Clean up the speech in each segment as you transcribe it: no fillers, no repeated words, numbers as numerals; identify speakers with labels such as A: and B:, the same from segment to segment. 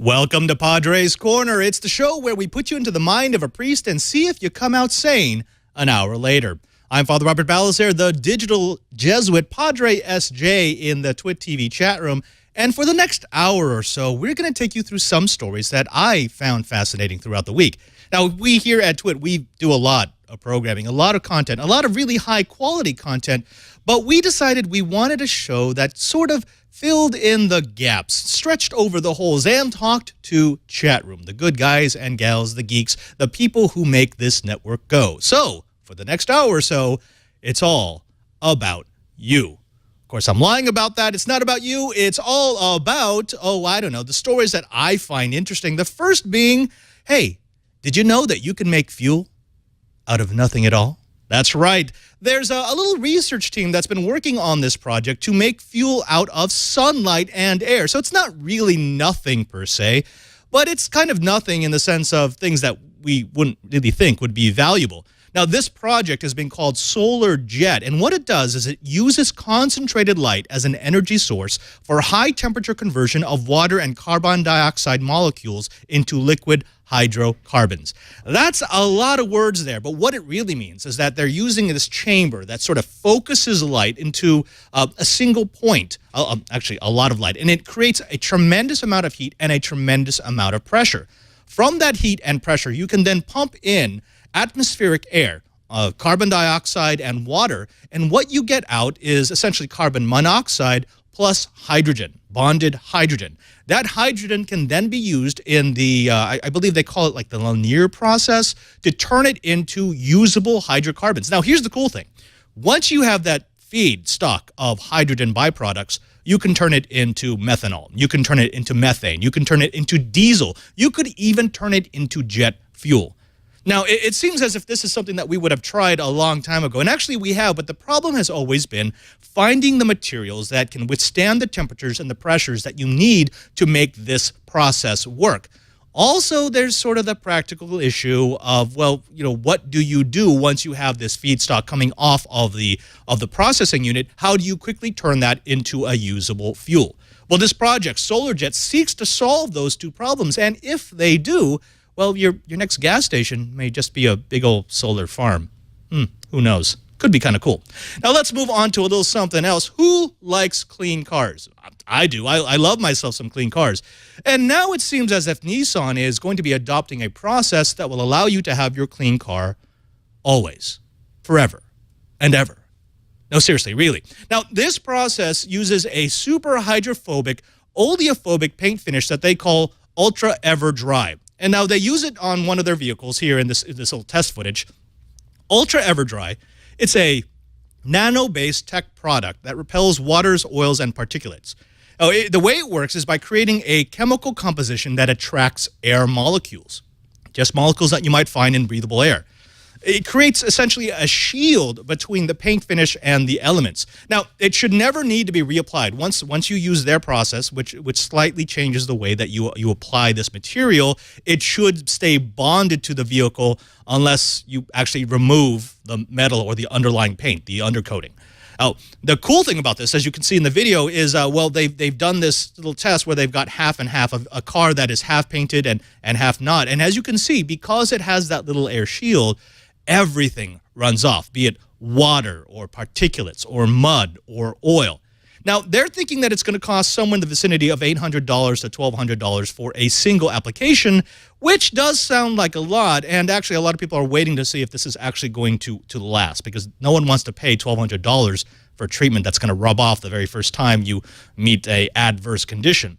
A: Welcome to Padre's Corner. It's the show where we put you into the mind of a priest and see if you come out sane an hour later. I'm Father Robert Balazer, the digital Jesuit, Padre SJ in the Twit TV chat room. And for the next hour or so, we're going to take you through some stories that I found fascinating throughout the week. Now, we here at Twit, we do a lot of programming, a lot of content, a lot of really high-quality content, but we decided we wanted a show that sort of filled in the gaps, stretched over the holes, and talked to chat room, the good guys and gals, the geeks, the people who make this network go. So, for the next hour or so, it's all about you. Of course, I'm lying about that. It's not about you. It's all about, the stories that I find interesting. The first being, hey, did you know that you can make fuel out of nothing at all? That's right. There's a little research team that's been working on this project to make fuel out of sunlight and air. So it's not really nothing per se, but it's kind of nothing in the sense of things that we wouldn't really think would be valuable. Now, this project has been called Solar Jet, and what it does is it uses concentrated light as an energy source for high-temperature conversion of water and carbon dioxide molecules into liquid hydrocarbons. That's a lot of words there, but what it really means is that they're using this chamber that sort of focuses light into a single point, actually a lot of light, and it creates a tremendous amount of heat and a tremendous amount of pressure. From that heat and pressure, you can then pump in atmospheric air, carbon dioxide and water, and what you get out is essentially carbon monoxide plus hydrogen, bonded hydrogen. That hydrogen can then be used in the, I believe they call it like the Lanier process, to turn it into usable hydrocarbons. Now, here's the cool thing. Once you have that feedstock of hydrogen byproducts, you can turn it into methanol. You can turn it into methane. You can turn it into diesel. You could even turn it into jet fuel. Now, it seems as if this is something that we would have tried a long time ago, and actually we have, but the problem has always been finding the materials that can withstand the temperatures and the pressures that you need to make this process work. Also, there's sort of the practical issue of, well, you know, what do you do once you have this feedstock coming off of the processing unit? How do you quickly turn that into a usable fuel? Well, this project, SolarJet, seeks to solve those two problems, and if they do, well, your next gas station may just be a big old solar farm. Who knows? Could be kind of cool. Now let's move on to a little something else. Who likes clean cars? I do. I love myself some clean cars. And now it seems as if Nissan is going to be adopting a process that will allow you to have your clean car always, forever, and ever. No, seriously, really. Now, this process uses a super hydrophobic, oleophobic paint finish that they call Ultra Ever Dry. And now they use it on one of their vehicles here in this little test footage. Ultra Ever Dry, it's a nano-based tech product that repels waters, oils, and particulates. Now, the way it works is by creating a chemical composition that attracts air molecules, just molecules that you might find in breathable air. It creates essentially a shield between the paint finish and the elements. Now, it should never need to be reapplied. Once you use their process, which slightly changes the way that you apply this material, it should stay bonded to the vehicle unless you actually remove the metal or the underlying paint, the undercoating. Now, the cool thing about this, as you can see in the video, is, well, they've done this little test where they've got half and half of a car that is half painted and half not. And as you can see, because it has that little air shield, everything runs off, be it water or particulates or mud or oil. Now, they're thinking that it's going to cost somewhere in the vicinity of $800 to $1,200 for a single application, which does sound like a lot. And actually, a lot of people are waiting to see if this is actually going to last, because no one wants to pay $1,200 for treatment that's going to rub off the very first time you meet an adverse condition.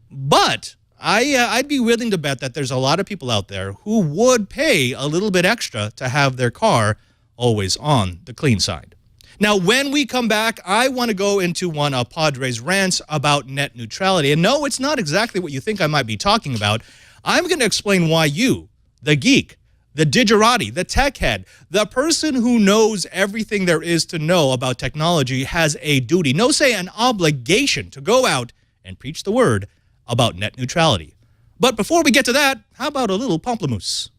A: But I'd be willing to bet that there's a lot of people out there who would pay a little bit extra to have their car always on the clean side. Now, when we come back, I want to go into one of Padre's rants about net neutrality. And no, it's not exactly what you think I might be talking about. I'm going to explain why you, the geek, the digerati, the tech head, the person who knows everything there is to know about technology has a duty, no, say an obligation, to go out and preach the word about net neutrality. But before we get to that, how about a little pamplemousse?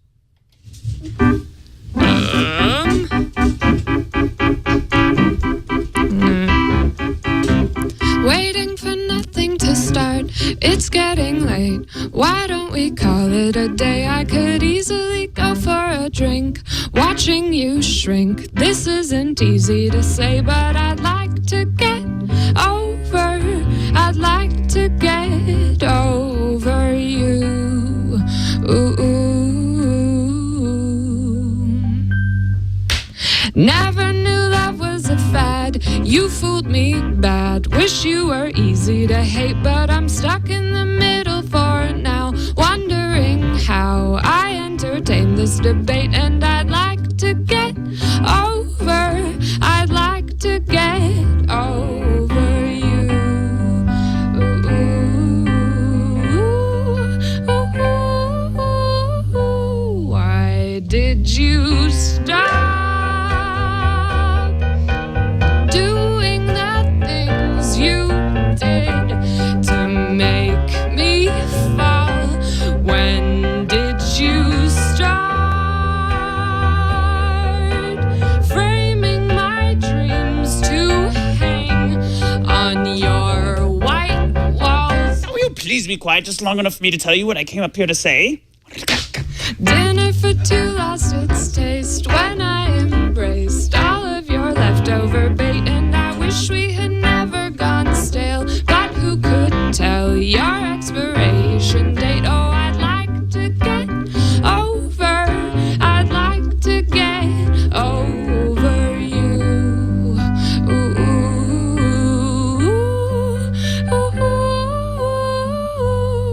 B: Waiting for nothing to start. It's getting late. Why we call it a day. I could easily go for a drink, watching you shrink. This isn't easy to say, but I'd like to get over. I'd like to get over you. Never knew love was a fad. You fooled me bad. Wish you were easy to hate, but I'm stuck in the middle for now, wondering how I entertain this debate. And I'd like to get over. I'd like to get over you. Why did you stop doing the things you did to make me fall? When did you start framing my dreams to hang on your white walls?
C: Will you please be quiet just long enough for me to tell you what I came up here to say?
B: Dinner for two lost its taste when I embraced all of your leftover bait. And I wish we had never gone stale, but who could tell your expiration date? Oh, I'd like to get over. I'd like to get over you.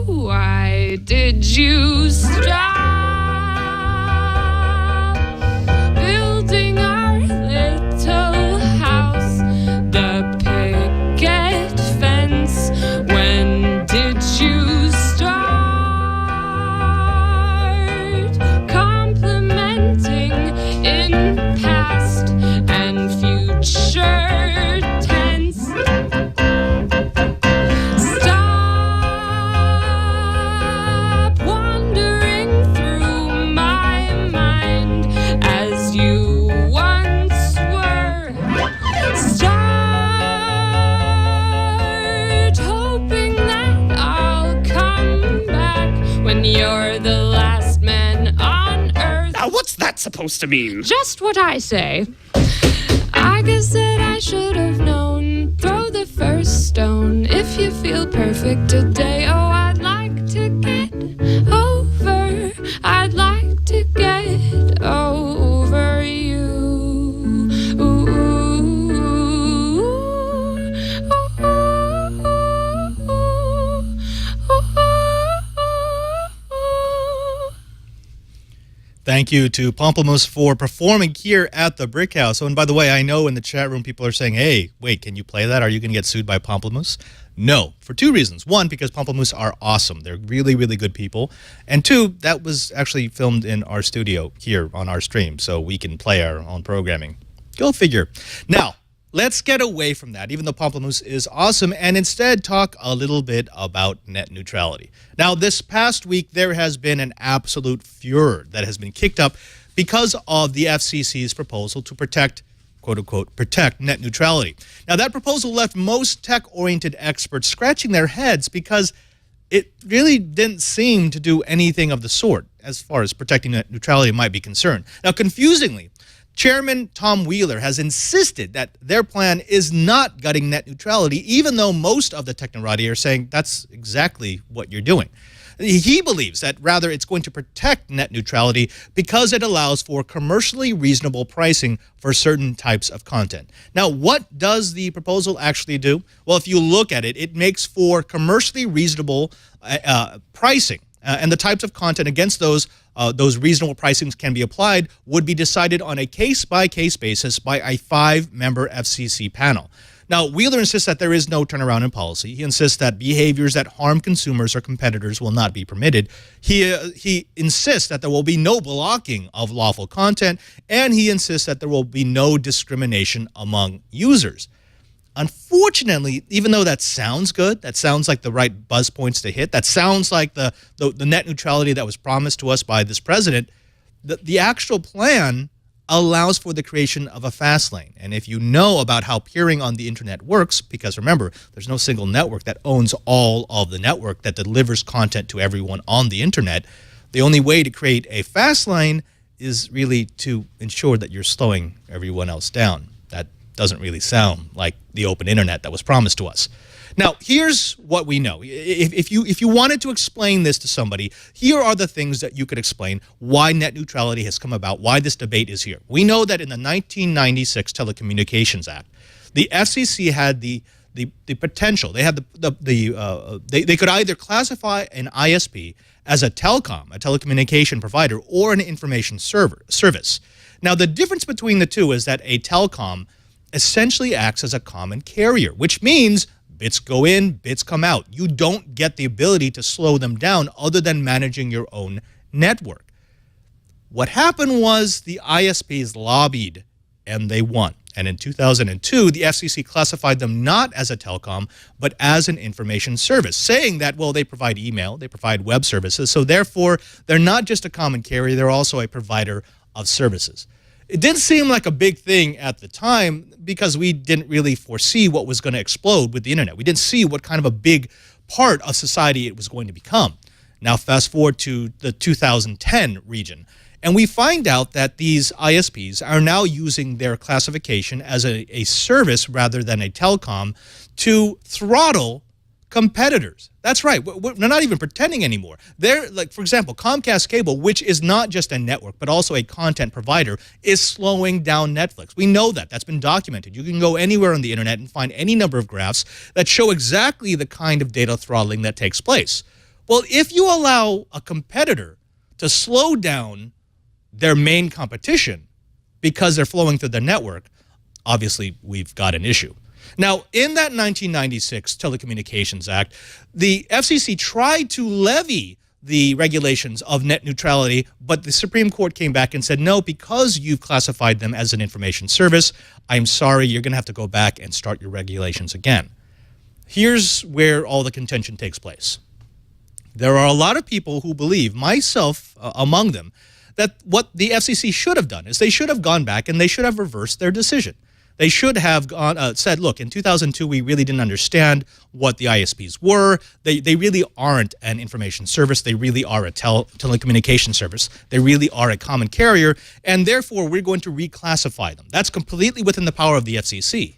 B: Why did you stop building our little house, the picket fence? When did you start complimenting in past and future tense? Stop wandering through my mind as you once were. Start hoping that I'll come back when you're the last man on earth.
C: Now, what's that supposed to mean?
B: Just what I say. I guess that I should have known. Throw the first stone if you feel perfect today. Oh, I'd like to get over. I'd like to get over you.
A: Thank you to Pomplamoose for performing here at the Brick House. Oh, and by the way, I know in the chat room people are saying, hey, wait, can you play that? Are you going to get sued by Pomplamoose? No, for two reasons. One, because Pomplamoose are awesome. They're really, really good people. And two, that was actually filmed in our studio here on our stream, so we can play our own programming. Go figure. Now, let's get away from that, even though Pomplamoose is awesome, and instead talk a little bit about net neutrality. Now, this past week, there has been an absolute furor that has been kicked up because of the FCC's proposal to protect, quote-unquote, protect net neutrality. Now, that proposal left most tech-oriented experts scratching their heads because it really didn't seem to do anything of the sort as far as protecting net neutrality might be concerned. Now, confusingly, Chairman Tom Wheeler has insisted that their plan is not gutting net neutrality, even though most of the technorati are saying that's exactly what you're doing. He believes that rather it's going to protect net neutrality because it allows for commercially reasonable pricing for certain types of content. Now, what does the proposal actually do? Well, if you look at it, it makes for commercially reasonable pricing. And the types of content against those reasonable pricings can be applied would be decided on a case-by-case basis by a 5-member FCC panel. Now, Wheeler insists that there is no turnaround in policy. He insists that behaviors that harm consumers or competitors will not be permitted. He insists that there will be no blocking of lawful content, and he insists that there will be no discrimination among users. Unfortunately, even though that sounds good, that sounds like the right buzz points to hit, that sounds like the net neutrality that was promised to us by this president, the actual plan allows for the creation of a fast lane. And if you know about how peering on the internet works, because remember, there's no single network that owns all of the network that delivers content to everyone on the internet, the only way to create a fast lane is really to ensure that you're slowing everyone else down. That doesn't really sound like the open internet that was promised to us. Now, here's what we know. If you wanted to explain this to somebody, here are the things that you could explain why net neutrality has come about, why this debate is here. We know that in the 1996 Telecommunications Act, the FCC had the potential. They had they could either classify an ISP as a telecom, a telecommunication provider, or an information service. Now, the difference between the two is that a telecom essentially acts as a common carrier, which means bits go in, bits come out. You don't get the ability to slow them down other than managing your own network. What happened was the ISPs lobbied and they won. And in 2002, the FCC classified them not as a telecom, but as an information service, saying that, well, they provide email, they provide web services, so therefore they're not just a common carrier, they're also a provider of services. It didn't seem like a big thing at the time because we didn't really foresee what was going to explode with the internet. We didn't see what kind of a big part of society it was going to become. Now fast forward to the 2010 region, and we find out that these ISPs are now using their classification as a service rather than a telecom to throttle competitors. That's right. We're not even pretending anymore. They're like, for example, Comcast Cable, which is not just a network, but also a content provider, is slowing down Netflix. We know that. That's been documented. You can go anywhere on the internet and find any number of graphs that show exactly the kind of data throttling that takes place. Well, if you allow a competitor to slow down their main competition because they're flowing through their network, obviously we've got an issue. Now, in that 1996 Telecommunications Act, the FCC tried to levy the regulations of net neutrality, but the Supreme Court came back and said, no, because you've classified them as an information service, I'm sorry, you're going to have to go back and start your regulations again. Here's where all the contention takes place. There are a lot of people who believe, myself among them, that what the FCC should have done is they should have gone back and they should have reversed their decision. They should have said, look, in 2002, we really didn't understand what the ISPs were. They really aren't an information service. They really are a telecommunication service. They really are a common carrier, and therefore we're going to reclassify them. That's completely within the power of the FCC.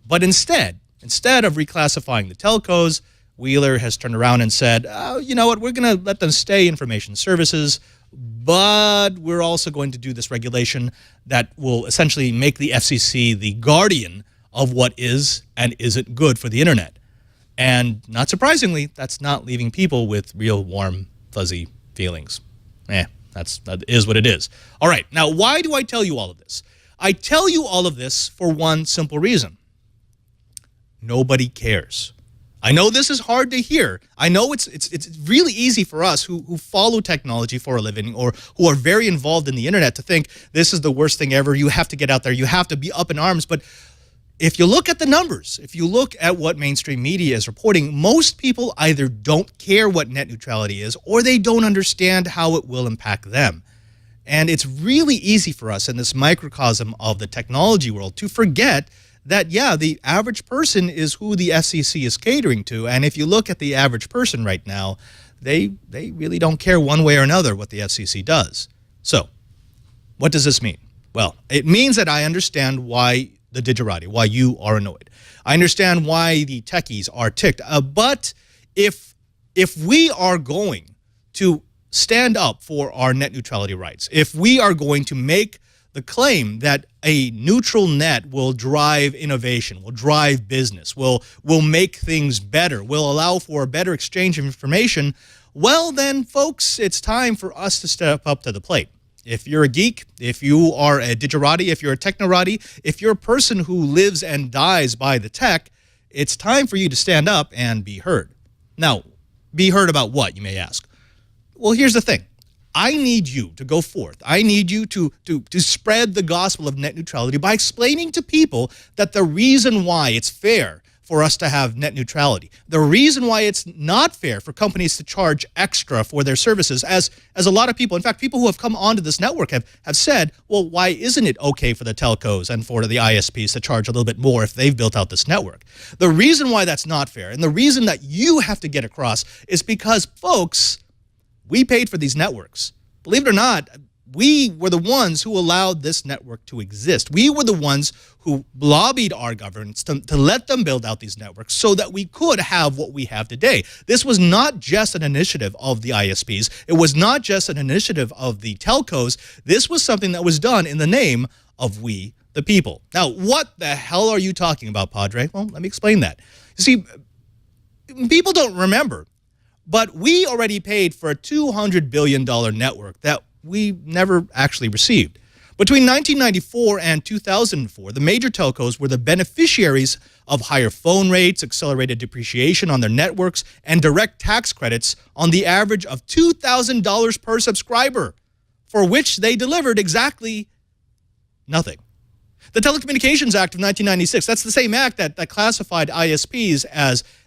A: But instead of reclassifying the telcos, Wheeler has turned around and said, oh, you know what, we're going to let them stay information services, but we're also going to do this regulation that will essentially make the FCC the guardian of what is and isn't good for the internet. And not surprisingly, that's not leaving people with real warm, fuzzy feelings. That is what it is. All right, now why do I tell you all of this? I tell you all of this for one simple reason. Nobody cares. I know this is hard to hear. I know it's really easy for us who follow technology for a living or who are very involved in the internet to think this is the worst thing ever. You have to get out there. You have to be up in arms. But if you look at the numbers, if you look at what mainstream media is reporting, most people either don't care what net neutrality is or they don't understand how it will impact them. And it's really easy for us in this microcosm of the technology world to forget that, yeah, the average person is who the FCC is catering to. And if you look at the average person right now, they really don't care one way or another what the FCC does. So what does this mean? Well, it means that I understand why the digerati, why you are annoyed. I understand why the techies are ticked. But if we are going to stand up for our net neutrality rights, if we are going to make the claim that a neutral net will drive innovation, will drive business, will make things better, will allow for a better exchange of information, well then, folks, it's time for us to step up to the plate. If you're a geek, if you are a digerati, if you're a technorati, if you're a person who lives and dies by the tech, it's time for you to stand up and be heard. Now, be heard about what, you may ask? Well, here's the thing. I need you to go forth. I need you to spread the gospel of net neutrality by explaining to people that the reason why it's fair for us to have net neutrality. The reason why it's not fair for companies to charge extra for their services, as a lot of people, in fact, people who have come onto this network have said, well, why isn't it okay for the telcos and for the ISPs to charge a little bit more if they've built out this network? The reason why that's not fair, and the reason that you have to get across, is because, folks, we paid for these networks. Believe it or not, we were the ones who allowed this network to exist. We were the ones who lobbied our governments to let them build out these networks so that we could have what we have today. This was not just an initiative of the ISPs. It was not just an initiative of the telcos. This was something that was done in the name of we, the people. Now, what the hell are you talking about, Padre? Well, let me explain that. You see, people don't remember, but we already paid for a $200 billion network that we never actually received. Between 1994 and 2004, the major telcos were the beneficiaries of higher phone rates, accelerated depreciation on their networks, and direct tax credits on the average of $2,000 per subscriber, for which they delivered exactly nothing. The Telecommunications Act of 1996, that's the same act that classified ISPs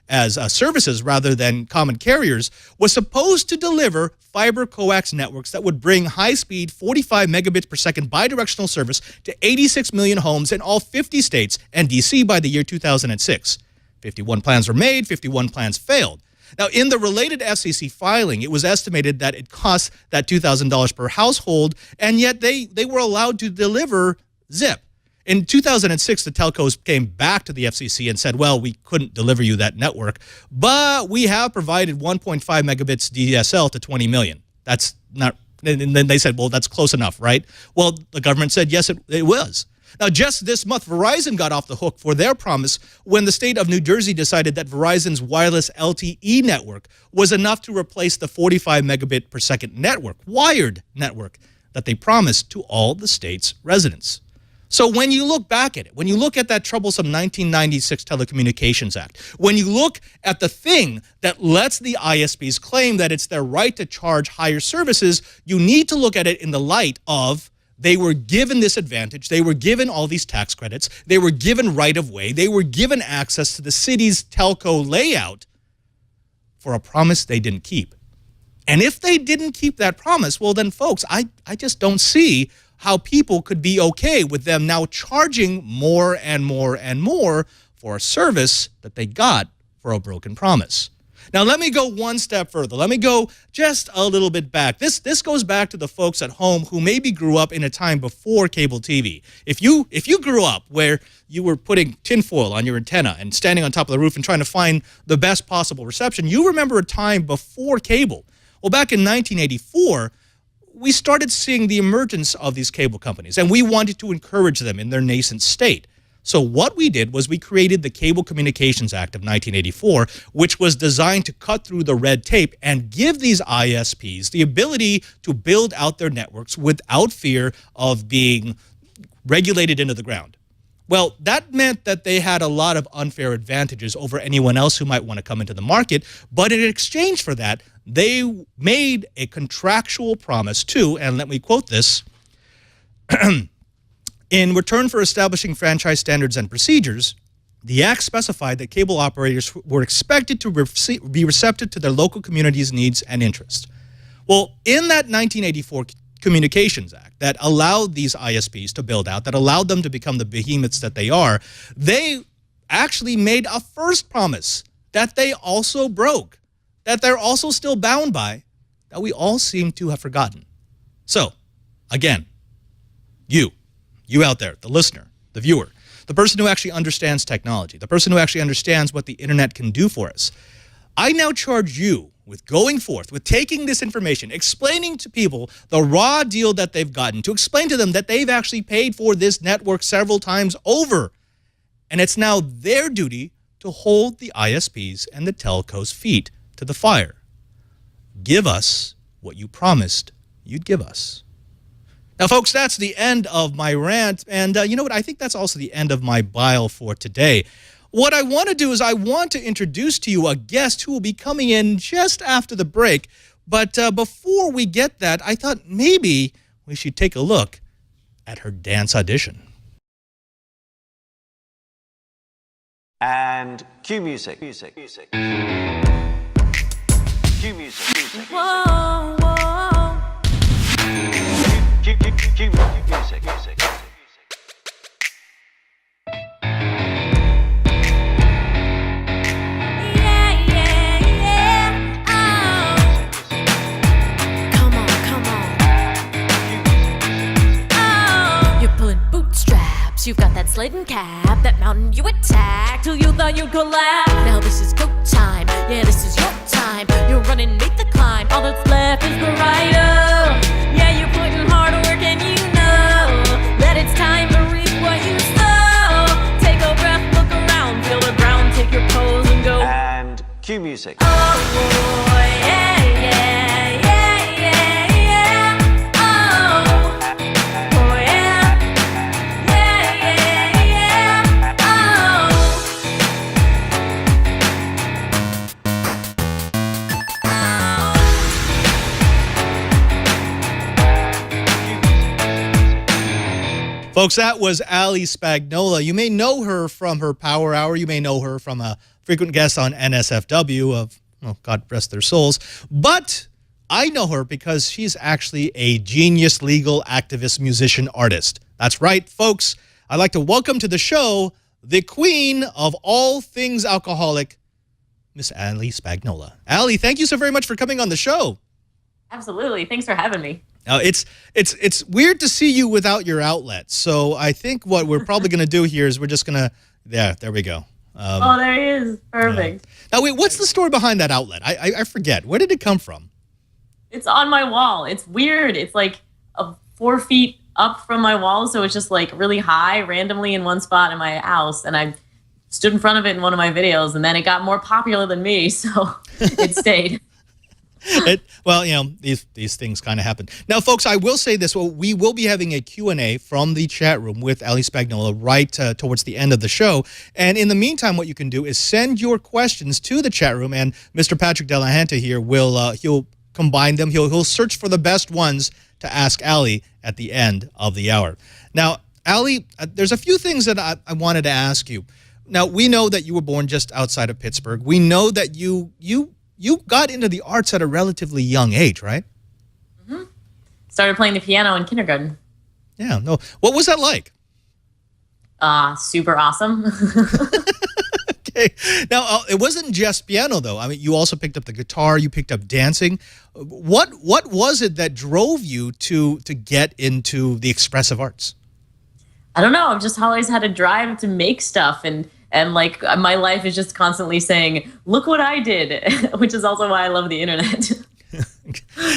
A: as services rather than common carriers, was supposed to deliver fiber coax networks that would bring high-speed 45 megabits per second bidirectional service to 86 million homes in all 50 states and D.C. by the year 2006. 51 plans were made, 51 plans failed. Now, in the related FCC filing, it was estimated that it cost that $2,000 per household, and yet they were allowed to deliver zip. In 2006, the telcos came back to the FCC and said, well, we couldn't deliver you that network, but we have provided 1.5 megabits DSL to 20 million. That's not, and then they said, well, that's close enough, right? Well, the government said, yes, it was. Now, just this month, Verizon got off the hook for their promise when the state of New Jersey decided that Verizon's wireless LTE network was enough to replace the 45 megabit per second network, wired network, that they promised to all the state's residents. So when you look back at it, when you look at that troublesome 1996 Telecommunications Act, when you look at the thing that lets the ISPs claim that it's their right to charge higher services, you need to look at it in the light of they were given this advantage, they were given all these tax credits, they were given right-of-way, they were given access to the city's telco layout for a promise they didn't keep. And if they didn't keep that promise, well then, folks, I just don't see how people could be okay with them now charging more and more and more for a service that they got for a broken promise. Now, let me go one step further. Let me go just a little bit back. This goes back to the folks at home who maybe grew up in a time before cable TV. If you grew up where you were putting tinfoil on your antenna and standing on top of the roof and trying to find the best possible reception, you remember a time before cable. Well, back in 1984, we started seeing the emergence of these cable companies, and we wanted to encourage them in their nascent state. So what we did was we created the Cable Communications Act of 1984, which was designed to cut through the red tape and give these ISPs the ability to build out their networks without fear of being regulated into the ground. Well, that meant that they had a lot of unfair advantages over anyone else who might want to come into the market, but in exchange for that, they made a contractual promise to, and let me quote this, in return for establishing franchise standards and procedures, the Act specified that cable operators were expected to be receptive to their local community's needs and interests. Well, in that 1984 Communications Act that allowed these ISPs to build out, that allowed them to become the behemoths that they are, they actually made a first promise that they also broke, that they're also still bound by, that we all seem to have forgotten. So, again, you out there, the listener, the viewer, the person who actually understands technology, the person who actually understands what the internet can do for us, I now charge you with going forth, with taking this information, explaining to people the raw deal that they've gotten, to explain to them that they've actually paid for this network several times over. And it's now their duty to hold the ISPs and the telcos' feet to the fire. Give us what you promised you'd give us. Now, folks, that's the end of my rant. And you know what? I think that's also the end of my bile for today. What I want to do is I want to introduce to you a guest who will be coming in just after the break. But before we get that, I thought maybe we should take a look at her dance audition.
D: And cue music. Cue music.
E: Whoa, whoa.
D: Cue music.
E: Yeah, yeah, yeah. Oh. Come on, come on. Oh. You're pulling bootstraps. You've got that sled and cab, that mountain you attacked till you thought you'd collapse. Now this is go time. Yeah, this is your time. You're running, make the climb. All that's left is the rider. Yeah, you're putting hard work and you know that it's time to reap what you sow. Take a breath, look around, feel the ground, take your pose and go.
D: And cue music.
E: Oh boy, yeah, yeah, yeah, yeah, yeah. Oh, oh yeah, yeah, yeah, yeah. Oh.
A: Folks, that was Ali Spagnola. You may know her from her Power Hour. You may know her from a frequent guest on NSFW of, well, God rest their souls. But I know her because she's actually a genius legal activist, musician, artist. That's right, folks. I'd like to welcome to the show the queen of all things alcoholic, Miss Ali Spagnola. Ali, thank you so very much for coming on the show.
F: Absolutely. Thanks for having me.
A: Now, it's weird to see you without your outlet. So I think what we're probably going to do here is we're just going to, there we go.
F: Oh, there he is. Perfect.
A: Yeah. Now, wait, what's the story behind that outlet? I forget. Where did it come from?
F: It's on my wall. It's weird. It's like 4 feet up from my wall. So it's just like really high randomly in one spot in my house. And I stood in front of it in one of my videos and then it got more popular than me. So it stayed.
A: Well, you know, these things kind of happen. Now, folks, I will say this. Well, we will be having a Q&A from the chat room with Ali Spagnola right towards the end of the show. And in the meantime, what you can do is send your questions to the chat room, and Mr. Patrick Delahanta here will he'll combine them. He'll search for the best ones to ask Ali at the end of the hour. Now, Ali, there's a few things that I wanted to ask you. Now, we know that you were born just outside of Pittsburgh. We know that you got into the arts at a relatively young age, right?
F: Mm-hmm. Started playing the piano in kindergarten.
A: Yeah. No. What was that like?
F: Super awesome.
A: Okay. Now, it wasn't just piano, though. I mean, you also picked up the guitar. You picked up dancing. What was it that drove you to get into the expressive arts?
F: I don't know. I've just always had a drive to make stuff, and like my life is just constantly saying, look what I did, which is also why I love the internet.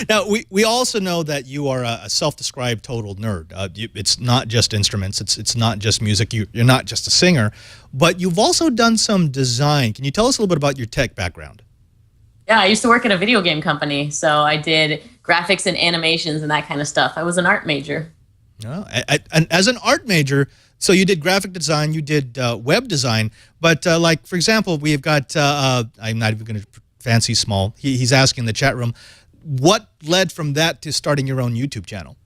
A: Now, we also know that you are a self-described total nerd. It's not just instruments. It's not just music. You're not just a singer, but you've also done some design. Can you tell us a little bit about your tech background?
F: Yeah, I used to work at a video game company, so I did graphics and animations and that kind of stuff. I was an art major.
A: Oh, and as an art major, so you did graphic design, you did web design, but like, for example, we've got, I'm not even going to fancy small, he's asking in the chat room, what led from that to starting your own YouTube channel?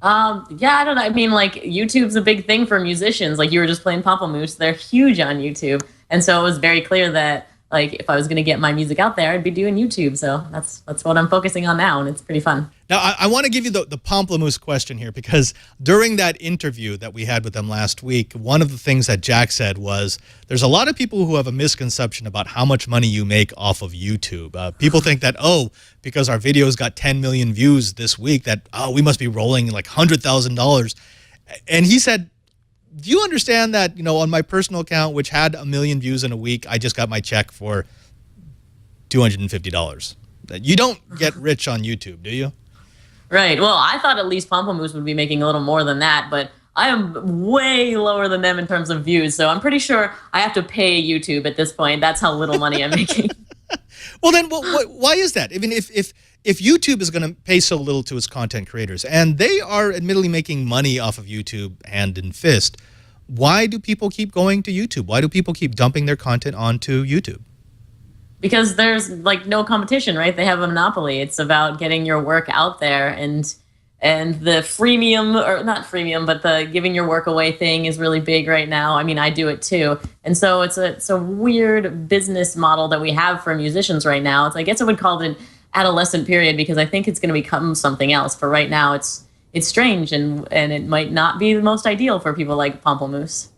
F: Yeah, I don't know. I mean, like, YouTube's a big thing for musicians. Like, you were just playing Pamplemousse. They're huge on YouTube. And so it was very clear that, like, if I was going to get my music out there, I'd be doing YouTube. So that's what I'm focusing on now, and it's pretty fun.
A: Now, I want to give you the Pamplemousse question here, because during that interview that we had with them last week, one of the things that Jack said was, there's a lot of people who have a misconception about how much money you make off of YouTube. People think that, oh, because our videos got 10 million views this week, that, oh, we must be rolling like $100,000. And he said, do you understand that, you know, on my personal account, which had 1 million views in a week, I just got my check for $250. You don't get rich on YouTube, do you?
F: Right. Well, I thought at least Pamplemousse would be making a little more than that, but I am way lower than them in terms of views. So I'm pretty sure I have to pay YouTube at this point. That's how little money I'm making.
A: Well, then, why is that? I mean, if YouTube is going to pay so little to its content creators, and they are admittedly making money off of YouTube hand and fist, why do people keep going to YouTube? Why do people keep dumping their content onto YouTube?
F: Because there's like no competition, right? They have a monopoly. It's about getting your work out there, and And the freemium, or not freemium, but the giving your work away thing is really big right now. I mean, I do it too. And so it's a weird business model that we have for musicians right now. I guess I would call it an adolescent period, because I think it's going to become something else. But right now it's strange, and it might not be the most ideal for people like Pamplemousse.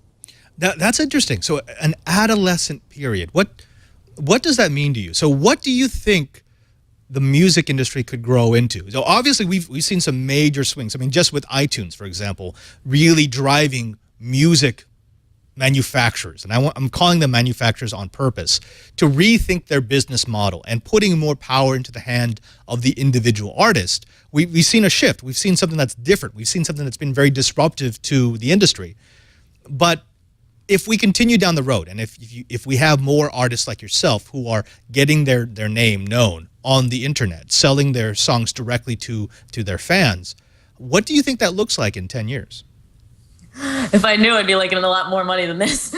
A: That's interesting. So an adolescent period. What does that mean to you? So what do you think the music industry could grow into? So obviously we've seen some major swings. I mean, just with iTunes, for example, really driving music manufacturers, and I'm calling them manufacturers on purpose, to rethink their business model and putting more power into the hand of the individual artist. We've seen a shift. We've seen something that's different. We've seen something that's been very disruptive to the industry. But if we continue down the road, and if we have more artists like yourself who are getting their name known on the internet, selling their songs directly to their fans, what do you think that looks like in 10 years?
F: If I knew, I'd be making a lot more money than this.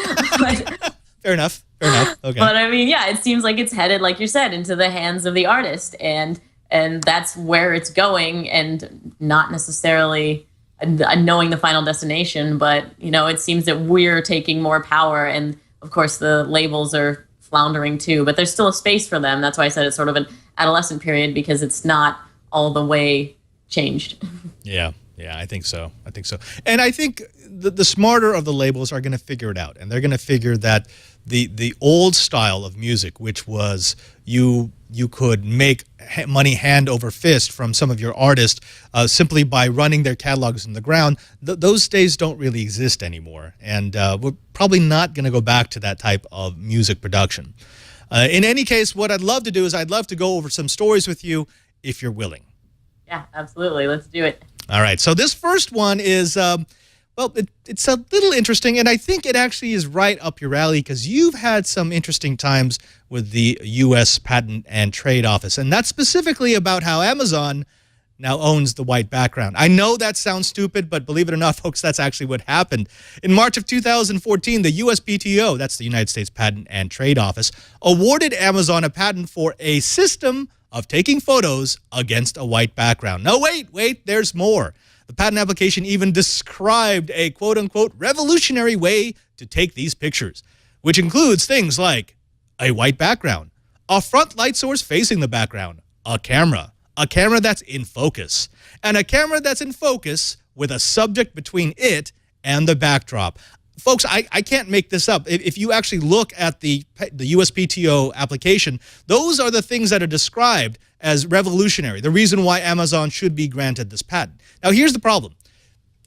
A: Fair enough. Okay.
F: But I mean, yeah, it seems like it's headed, like you said, into the hands of the artist, and that's where it's going, and not necessarily knowing the final destination. But it seems that we're taking more power, and of course the labels are floundering too. But there's still a space for them. That's why I said it's sort of an adolescent period, because it's not all the way changed.
A: Yeah, I think so. And I think the smarter of the labels are going to figure it out, and they're going to figure that the old style of music, which was you could make money hand over fist from some of your artists simply by running their catalogs in the ground, those days don't really exist anymore. And we're probably not going to go back to that type of music production. In any case, what I'd love to do is I'd love to go over some stories with you if you're willing.
F: Yeah, absolutely. Let's do it.
A: All right. So this first one is, it's a little interesting, and I think it actually is right up your alley, because you've had some interesting times with the U.S. Patent and Trade Office, and that's specifically about how Amazon now owns the white background. I know that sounds stupid, but believe it or not, folks, that's actually what happened. In March of 2014, the USPTO, that's the United States Patent and Trade Office, awarded Amazon a patent for a system of taking photos against a white background. No, wait, there's more. The patent application even described a quote-unquote revolutionary way to take these pictures, which includes things like a white background, a front light source facing the background, a camera that's in focus, and a camera that's in focus with a subject between it and the backdrop. Folks, I can't make this up. If you actually look at the USPTO application, those are the things that are described as revolutionary, the reason why Amazon should be granted this patent. Now, here's the problem.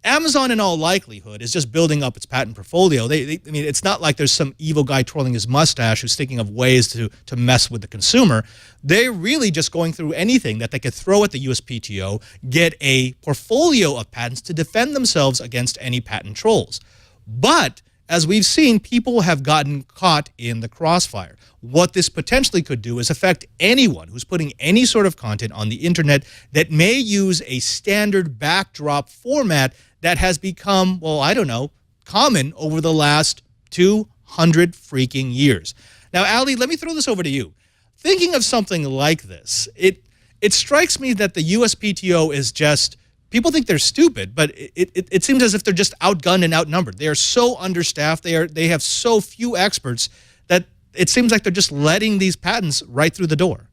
A: Amazon, in all likelihood, is just building up its patent portfolio. I mean, it's not like there's some evil guy twirling his mustache who's thinking of ways to mess with the consumer. They're really just going through anything that they could throw at the USPTO, get a portfolio of patents to defend themselves against any patent trolls. But as we've seen, people have gotten caught in the crossfire. What this potentially could do is affect anyone who's putting any sort of content on the internet that may use a standard backdrop format that has become, well, I don't know, common over the last 200 freaking years. Now, Ali, let me throw this over to you. Thinking of something like this, it strikes me that the USPTO is just, people think they're stupid, but it seems as if they're just outgunned and outnumbered. They are so understaffed. They have so few experts that it seems like they're just letting these patents right through the door.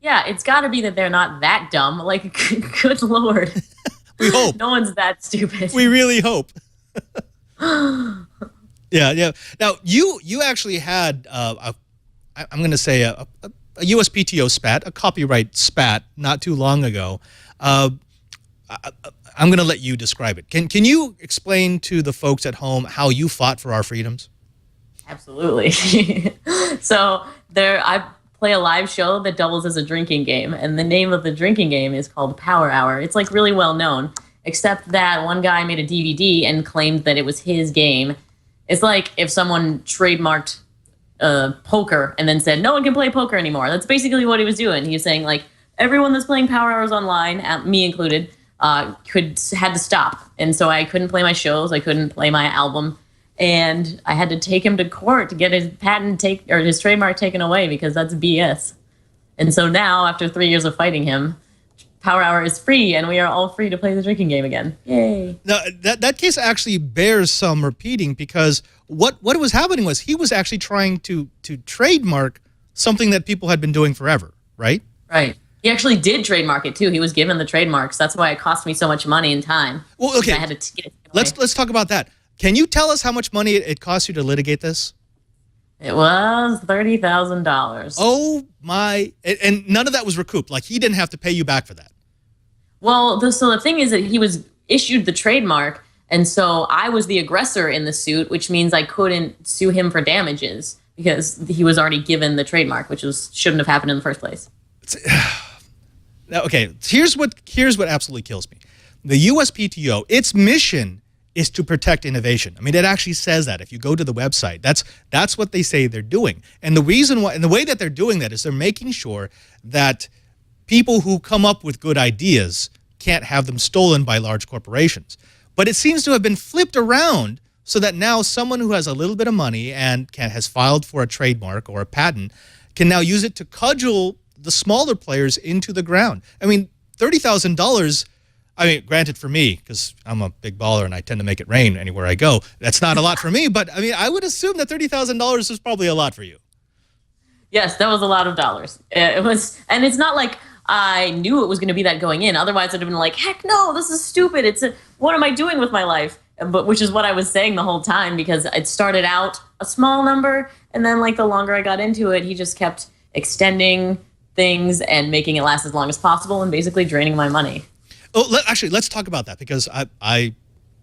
F: Yeah, it's got to be that they're not that dumb. Like, good Lord.
A: We hope.
F: No one's that stupid.
A: We really hope. Yeah. Now, you actually had, I'm going to say, a USPTO spat, a copyright spat, not too long ago. I'm going to let you describe it. Can you explain to the folks at home how you fought for our freedoms?
F: Absolutely. So I play a live show that doubles as a drinking game, and the name of the drinking game is called Power Hour. It's like really well known, except that one guy made a DVD and claimed that it was his game. It's like if someone trademarked poker and then said no one can play poker anymore. That's basically what he was doing. He was saying, like, everyone that's playing Power Hours online, me included, had to stop. And so I couldn't play my shows, I couldn't play my album, and I had to take him to court to get his his trademark taken away, because that's BS. And so now, after 3 years of fighting him, Power Hour is free, and we are all free to play the drinking game again. Yay!
A: Now, that case actually bears some repeating because what was happening was he was actually trying to trademark something that people had been doing forever, right?
F: Right. He actually did trademark it too. He was given the trademarks. That's why it cost me so much money and time.
A: Well, okay.
F: I had to get it away.
A: Let's talk about that. Can you tell us how much money it cost you to litigate this?
F: It was $30,000.
A: Oh my! And none of that was recouped. Like he didn't have to pay you back for that.
F: Well, so the thing is that he was issued the trademark, and so I was the aggressor in the suit, which means I couldn't sue him for damages because he was already given the trademark, which shouldn't have happened in the first place.
A: Now, okay, here's what absolutely kills me. The USPTO, its mission is to protect innovation. I mean, it actually says that. If you go to the website, that's what they say they're doing. And the reason why, and the way that they're doing that is they're making sure that people who come up with good ideas can't have them stolen by large corporations. But it seems to have been flipped around so that now someone who has a little bit of money and has filed for a trademark or a patent can now use it to cudgel the smaller players into the ground. I mean, $30,000, I mean, granted for me, because I'm a big baller and I tend to make it rain anywhere I go, that's not a lot for me, but I mean, I would assume that $30,000 is probably a lot for you.
F: Yes, that was a lot of dollars. It was, and it's not like I knew it was going to be that going in. Otherwise, I'd have been like, heck no, this is stupid. What am I doing with my life? But which is what I was saying the whole time, because it started out a small number, and then like the longer I got into it, he just kept extending things and making it last as long as possible and basically draining my money.
A: Oh, actually, let's talk about that because I,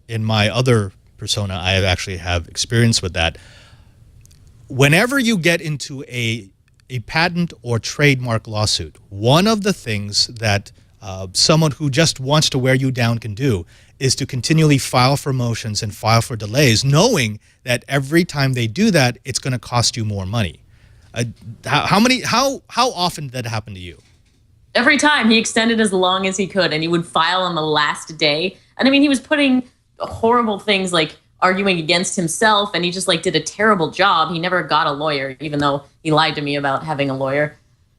A: in my other persona, I actually have experience with that. Whenever you get into a patent or trademark lawsuit, one of the things that someone who just wants to wear you down can do is to continually file for motions and file for delays, knowing that every time they do that, it's going to cost you more money. How often did that happen to you?
F: Every time. He extended as long as he could, and he would file on the last day. And I mean, he was putting horrible things like arguing against himself, and he just like did a terrible job. He never got a lawyer, even though he lied to me about having a lawyer.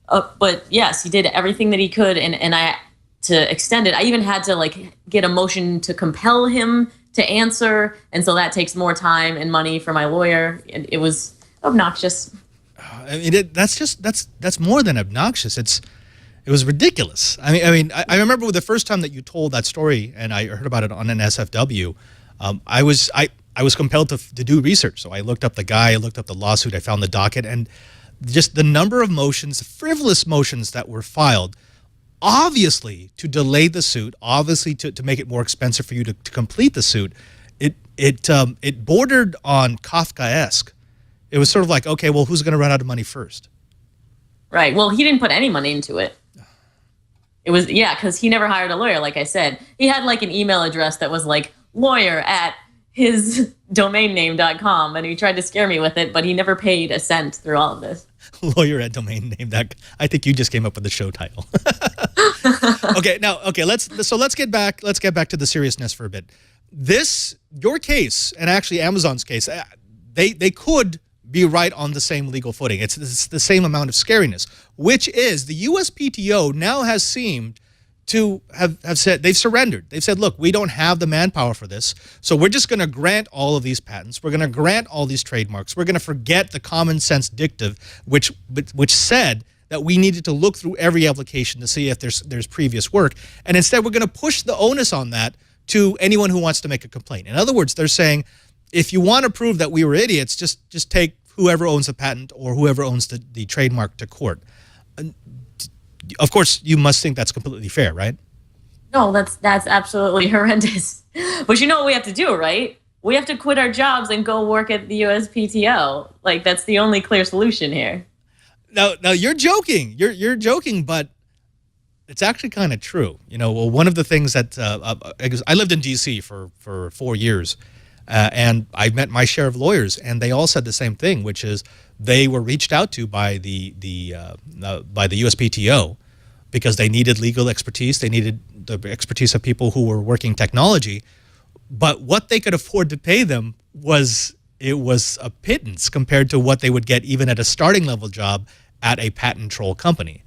F: But yes, he did everything that he could, and I to extend it. I even had to like get a motion to compel him to answer, and so that takes more time and money for my lawyer. And it was obnoxious.
A: I mean, that's more than obnoxious. It was ridiculous. I mean, I remember the first time that you told that story, and I heard about it on an SFW. I was compelled to do research, so I looked up the guy, I looked up the lawsuit, I found the docket, and just the number of motions, frivolous motions that were filed, obviously to delay the suit, obviously to make it more expensive for you to complete the suit. It bordered on Kafkaesque. It was sort of like, okay, well, who's going to run out of money first?
F: Right. Well, he didn't put any money into it. It was, yeah, because he never hired a lawyer, like I said. He had like an email address that was like lawyer@hisdomainname.com, and he tried to scare me with it, but he never paid a cent through all of this.
A: Lawyer@domainname.com. I think you just came up with the show title. Let's get back to the seriousness for a bit. Your case, and actually Amazon's case, they could be right on the same legal footing. It's the same amount of scariness, which is the USPTO now has seemed to have said, they've surrendered. They've said, look, we don't have the manpower for this, so we're just going to grant all of these patents. We're going to grant all these trademarks. We're going to forget the common sense dictive, which said that we needed to look through every application to see if there's previous work. And instead, we're going to push the onus on that to anyone who wants to make a complaint. In other words, they're saying, if you want to prove that we were idiots, just take whoever owns the patent or whoever owns the trademark to court. Of course, you must think that's completely fair, right?
F: No, that's absolutely horrendous. But you know what we have to do, right? We have to quit our jobs and go work at the USPTO. Like, that's the only clear solution here.
A: Now you're joking. You're joking, but it's actually kind of true. You know, well, one of the things that I lived in D.C. for 4 years, and I met my share of lawyers, and they all said the same thing, which is they were reached out to by the USPTO because they needed legal expertise. They needed the expertise of people who were working technology, but what they could afford to pay them was a pittance compared to what they would get even at a starting level job at a patent troll company.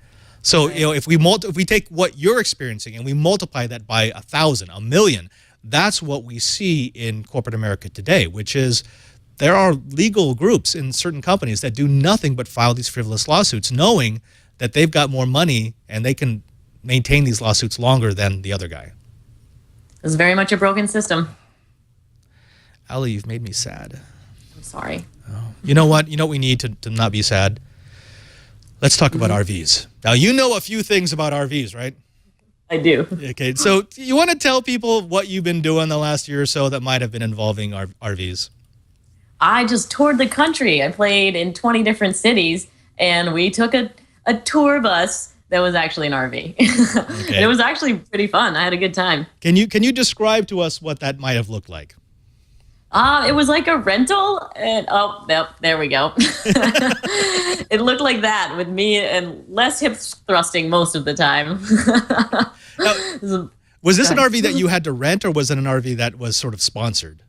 A: So, if we take what you're experiencing and we multiply that by 1,000, 1,000,000, that's what we see in corporate America today, which is there are legal groups in certain companies that do nothing but file these frivolous lawsuits, knowing that they've got more money and they can maintain these lawsuits longer than the other guy.
F: It's very much a broken system.
A: Ali, you've made me sad.
F: I'm sorry.
A: Oh. You know what? You know what we need to not be sad? Let's talk about RVs. Now, you know a few things about RVs, right?
F: I do.
A: Okay, so you want to tell people what you've been doing the last year or so that might have been involving RVs?
F: I just toured the country. I played in 20 different cities, and we took a tour bus that was actually an RV. Okay. And it was actually pretty fun. I had a good time.
A: Can you describe to us what that might have looked like?
F: It was like a rental, and yep, there we go. It looked like that with me and less hip thrusting most of the time.
A: Now, was this an RV that you had to rent, or was it an RV that was sort of sponsored?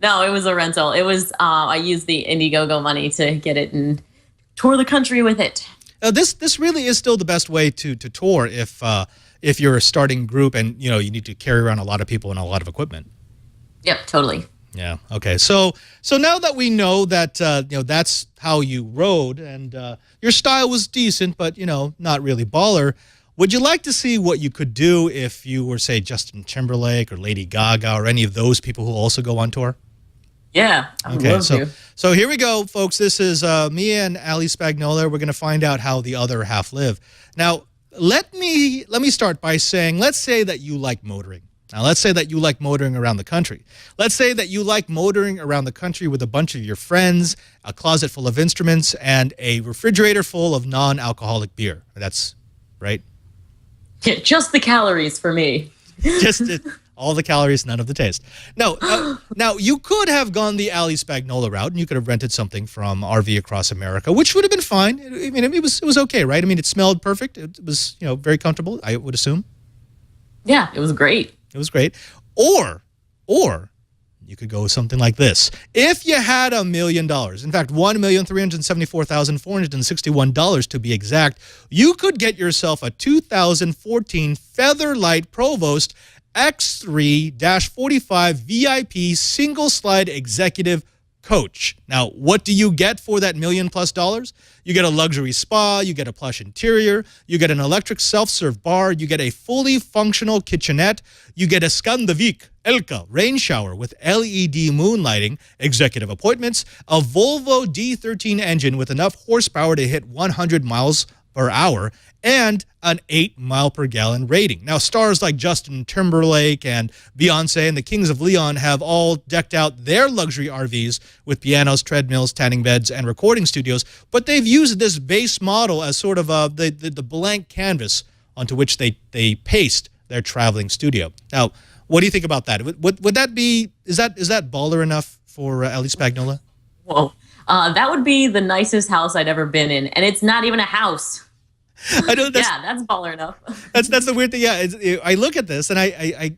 F: No, it was a rental. It was I used the Indiegogo money to get it and tour the country with it.
A: Now, this really is still the best way to tour if you're a starting group and you need to carry around a lot of people and a lot of equipment.
F: Yep, totally.
A: Yeah. Okay. So now that we know that that's how you rode and your style was decent, but not really baller. Would you like to see what you could do if you were, say, Justin Timberlake or Lady Gaga or any of those people who also go on tour?
F: Yeah, I would love to.
A: So here we go, folks. This is me and Ali Spagnola. We're going to find out how the other half live. Now, let me start by saying, let's say that you like motoring. Now, let's say that you like motoring around the country. Let's say that you like motoring around the country with a bunch of your friends, a closet full of instruments, and a refrigerator full of non-alcoholic beer. That's right?
F: Yeah, just the calories for me.
A: Just all the calories, none of the taste. No, now, you could have gone the Ali Spagnola route, and you could have rented something from RV Across America, which would have been fine. I mean, it was okay, right? I mean, it smelled perfect. It was, very comfortable, I would assume.
F: Yeah, it was great.
A: It was great. Or you could go with something like this. If you had $1 million, in fact, $1,374,461 to be exact, you could get yourself a 2014 Featherlight Provost X3-45 VIP single slide executive coach. Now, what do you get for that $1 million+ dollars? You get a luxury spa, you get a plush interior, you get an electric self-serve bar, you get a fully functional kitchenette, you get a Skandavik Elka rain shower with LED moonlighting, executive appointments, a Volvo D13 engine with enough horsepower to hit 100 miles per hour, and an 8-mile-per-gallon rating. Now, stars like Justin Timberlake and Beyonce and the Kings of Leon have all decked out their luxury RVs with pianos, treadmills, tanning beds, and recording studios, but they've used this base model as sort of the blank canvas onto which they paste their traveling studio. Now, what do you think about that? Would that be, is that baller enough for Ali Spagnola?
F: Whoa. That would be the nicest house I'd ever been in, and it's not even a house.
A: I know
F: that's baller enough.
A: That's the weird thing. Yeah, I look at this and I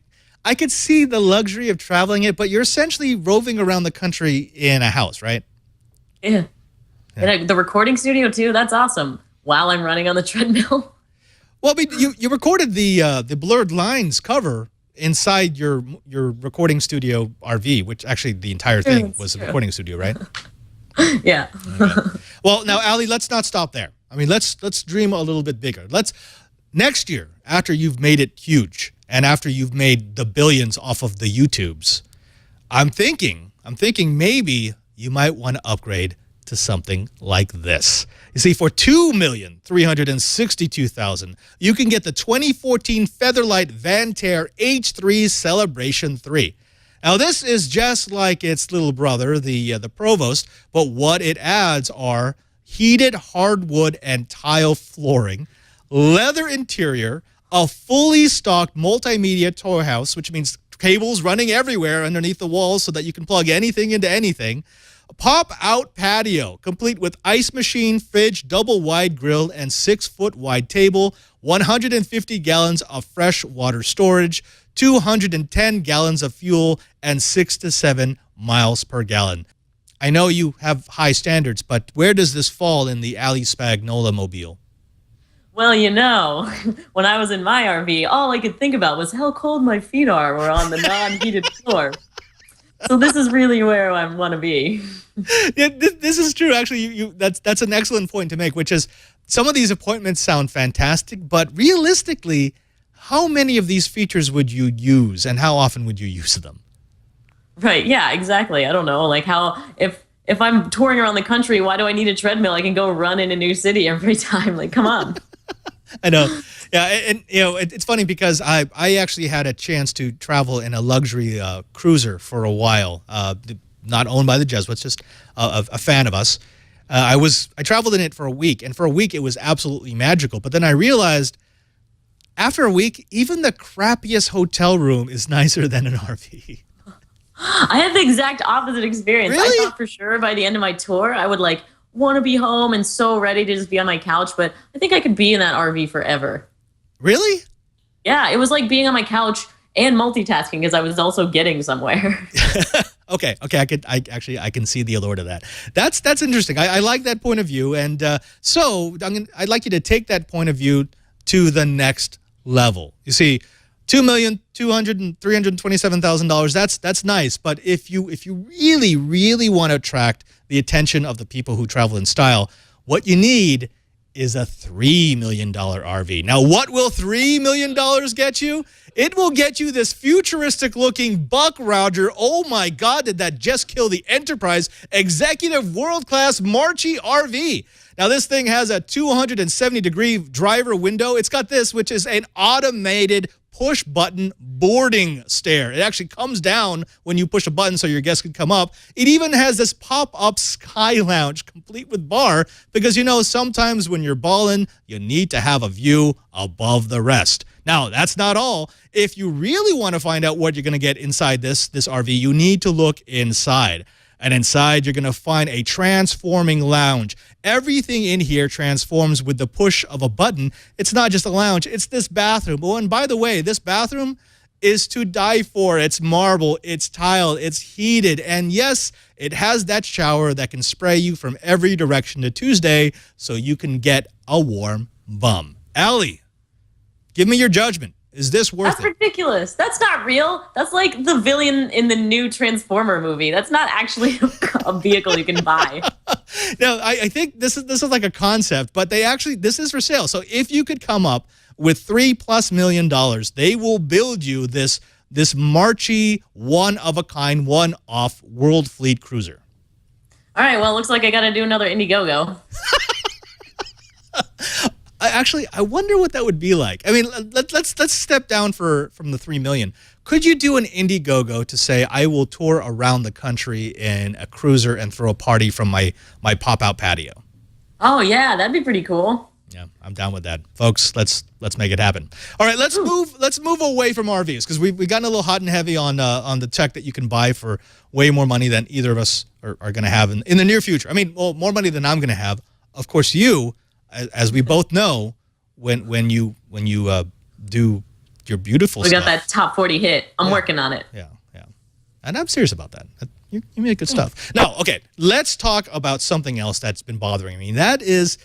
A: could see the luxury of traveling it, but you're essentially roving around the country in a house, right?
F: Yeah. And the recording studio too. That's awesome. While I'm running on the treadmill.
A: Well, I mean, you recorded the Blurred Lines cover inside your recording studio RV, which actually the entire thing was a recording studio, right?
F: Yeah.
A: Okay. Well, now, Ali, let's not stop there. I mean, let's dream a little bit bigger. Next year, after you've made it huge and after you've made the billions off of the YouTubes, I'm thinking maybe you might want to upgrade to something like this. You see, for $2,362,000, you can get the 2014 Featherlight Vantair H3 Celebration 3. Now, this is just like its little brother, the Provost, but what it adds are heated hardwood and tile flooring, leather interior, a fully stocked multimedia toy house, which means cables running everywhere underneath the walls so that you can plug anything into anything, a pop-out patio, complete with ice machine, fridge, double-wide grill, and 6-foot-wide table, 150 gallons of fresh water storage, 210 gallons of fuel, and 6 to 7 miles per gallon. I know you have high standards, but where does this fall in the Ali Spagnola mobile?
F: Well, when I was in my RV, all I could think about was how cold my feet are or on the non-heated floor. So this is really where I want to be.
A: Yeah, this is true. Actually, that's an excellent point to make, which is some of these appointments sound fantastic, but realistically, how many of these features would you use and how often would you use them?
F: Right. Yeah, exactly. I don't know. Like if I'm touring around the country, why do I need a treadmill? I can go run in a new city every time. Like, come on.
A: I know. Yeah, and it's funny because I actually had a chance to travel in a luxury cruiser for a while, not owned by the Jesuits, just a fan of us. I traveled in it for a week, and for a week it was absolutely magical. But then I realized after a week, even the crappiest hotel room is nicer than an RV.
F: I had the exact opposite experience.
A: Really?
F: I thought for sure by the end of my tour, I would want to be home and so ready to just be on my couch. But I think I could be in that RV forever.
A: Really?
F: Yeah, it was like being on my couch and multitasking because I was also getting somewhere.
A: Okay. I can see the allure to that. That's interesting. I like that point of view, and so I'd like you to take that point of view to the next level. You see, $2,200,327,000. That's nice, but if you really want to attract the attention of the people who travel in style, what you need is a $3 million RV. Now, what will $3 million get you? It will get you this futuristic-looking Buck Roger. Oh, my God, did that just kill the Enterprise executive world-class Marchi RV. Now, this thing has a 270-degree driver window. It's got this, which is an automated push-button boarding stair. It actually comes down when you push a button so your guests can come up. It even has this pop-up sky lounge complete with bar because, sometimes when you're balling, you need to have a view above the rest. Now, that's not all. If you really want to find out what you're going to get inside this RV, you need to look inside. And inside, you're going to find a transforming lounge. Everything in here transforms with the push of a button. It's not just a lounge. It's this bathroom. Oh, and by the way, this bathroom is to die for. It's marble. It's tiled. It's heated. And yes, it has that shower that can spray you from every direction to Tuesday so you can get a warm bum. Allie, give me your judgment. Is this worth it?
F: That's ridiculous. That's not real. That's like the villain in the new Transformer movie. That's not actually a vehicle you can buy.
A: No, I think this is like a concept, but this is for sale. So if you could come up with $3+ million, they will build you this Marchi one-of-a-kind, one-off World Fleet cruiser.
F: All right, well, it looks like I got to do another Indiegogo.
A: Actually, I wonder what that would be like. I mean, let's step down from the $3 million. Could you do an Indiegogo to say, I will tour around the country in a cruiser and throw a party from my pop-out patio?
F: Oh, yeah, that'd be pretty cool.
A: Yeah, I'm down with that. Folks, let's make it happen. All right, let's move away from RVs because we've gotten a little hot and heavy on the tech that you can buy for way more money than either of us are going to have in the near future. I mean, well, more money than I'm going to have. Of course, you, as we both know, when you do your beautiful stuff.
F: We got that top 40 hit. I'm working on it.
A: Yeah. And I'm serious about that. You make good stuff. Now, okay, let's talk about something else that's been bothering me. That is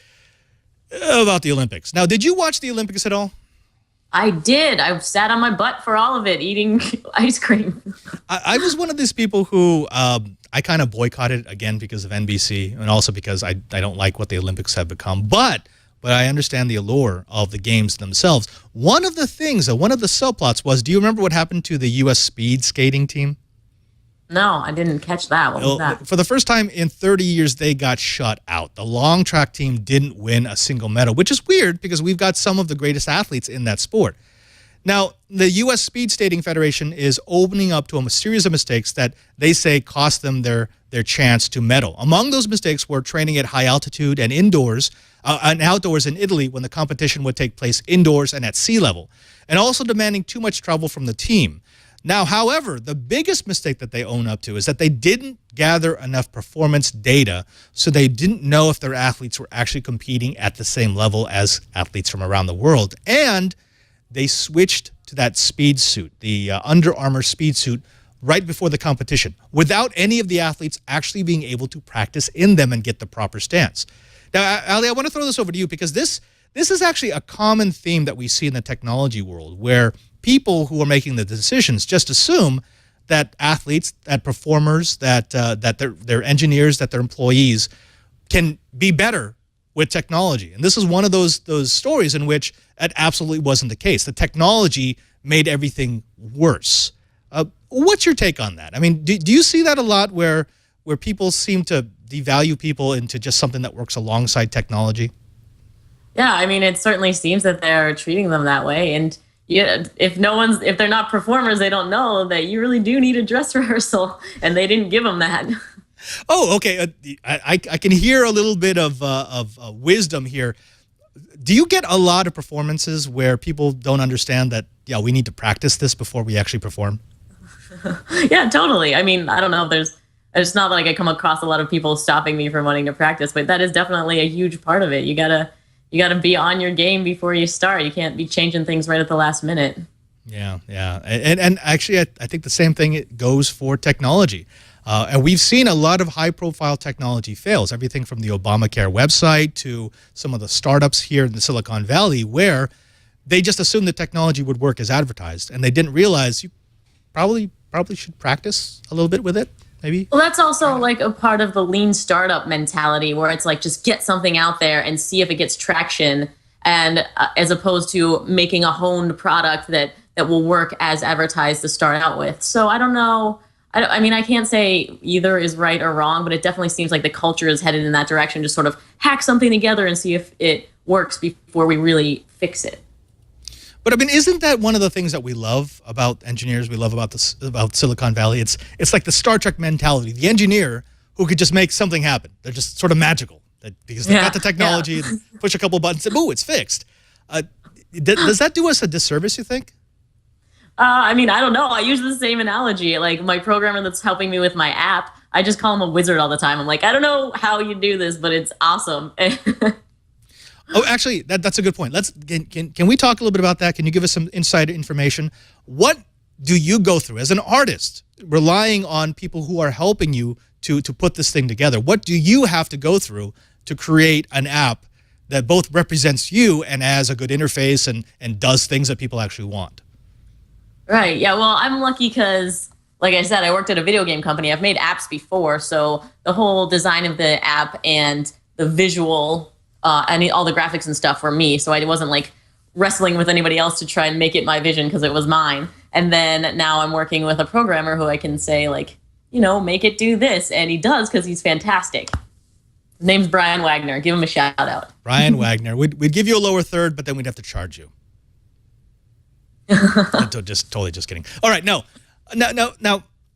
A: about the Olympics. Now, did you watch the Olympics at all?
F: I did. I sat on my butt for all of it, eating ice cream.
A: I was one of these people who I kind of boycotted again because of NBC and also because I don't like what the Olympics have become. But I understand the allure of the games themselves. One of the subplots was, do you remember what happened to the U.S. speed skating team?
F: No, I didn't catch that. What was that?
A: For the first time in 30 years, they got shut out. The long track team didn't win a single medal, which is weird because we've got some of the greatest athletes in that sport. Now, the U.S. Speed Skating Federation is opening up to a series of mistakes that they say cost them their chance to medal. Among those mistakes were training at high altitude and outdoors in Italy when the competition would take place indoors and at sea level, and also demanding too much travel from the team. Now, however, the biggest mistake that they own up to is that they didn't gather enough performance data, so they didn't know if their athletes were actually competing at the same level as athletes from around the world. And they switched to that speed suit, the Under Armour speed suit, right before the competition, without any of the athletes actually being able to practice in them and get the proper stance. Now, Ali, I want to throw this over to you because this this is actually a common theme that we see in the technology world, where people who are making the decisions just assume that athletes, that performers, that their engineers, that their employees can be better with technology. And this is one of those stories in which that absolutely wasn't the case. The technology made everything worse. What's your take on that? I mean, do you see that a lot where people seem to devalue people into just something that works alongside technology?
F: Yeah, I mean, it certainly seems that they're treating them that way. And yeah, if they're not performers, they don't know that you really do need a dress rehearsal, and they didn't give them that.
A: Oh, okay. I can hear a little bit of wisdom here. Do you get a lot of performances where people don't understand that, yeah, we need to practice this before we actually perform?
F: Yeah, totally. I mean, I don't know if it's not like I come across a lot of people stopping me from wanting to practice, but that is definitely a huge part of it. You gotta be on your game before you start. You can't be changing things right at the last minute. Yeah.
A: And actually, I think the same thing goes for technology. And we've seen a lot of high-profile technology fails, everything from the Obamacare website to some of the startups here in the Silicon Valley, where they just assumed the technology would work as advertised, and they didn't realize you probably should practice a little bit with it, maybe.
F: Well, that's also like a part of the lean startup mentality, where it's like just get something out there and see if it gets traction, and as opposed to making a honed product that will work as advertised to start out with. So I don't know. I mean, I can't say either is right or wrong, but it definitely seems like the culture is headed in that direction. Just sort of hack something together and see if it works before we really fix it.
A: But I mean, isn't that one of the things that we love about engineers? We love about Silicon Valley. It's like the Star Trek mentality. The engineer who could just make something happen. They're just sort of magical because they've got the technology, push a couple buttons, and boom, it's fixed. Does that do us a disservice, you think?
F: I mean, I don't know. I use the same analogy. Like my programmer that's helping me with my app, I just call him a wizard all the time. I'm like, I don't know how you do this, but it's awesome.
A: Oh, actually, that's a good point. Can we talk a little bit about that? Can you give us some inside information? What do you go through as an artist, relying on people who are helping you to put this thing together? What do you have to go through to create an app that both represents you and has a good interface and does things that people actually want?
F: Right. Yeah. Well, I'm lucky because, like I said, I worked at a video game company. I've made apps before. So the whole design of the app and the visual, and all the graphics and stuff were me. So I wasn't like wrestling with anybody else to try and make it my vision because it was mine. And then now I'm working with a programmer who I can say, like, make it do this. And he does because he's fantastic. His name's Brian Wagner. Give him a shout out.
A: Brian Wagner. We'd give you a lower third, but then we'd have to charge you. Totally just kidding. All right, now,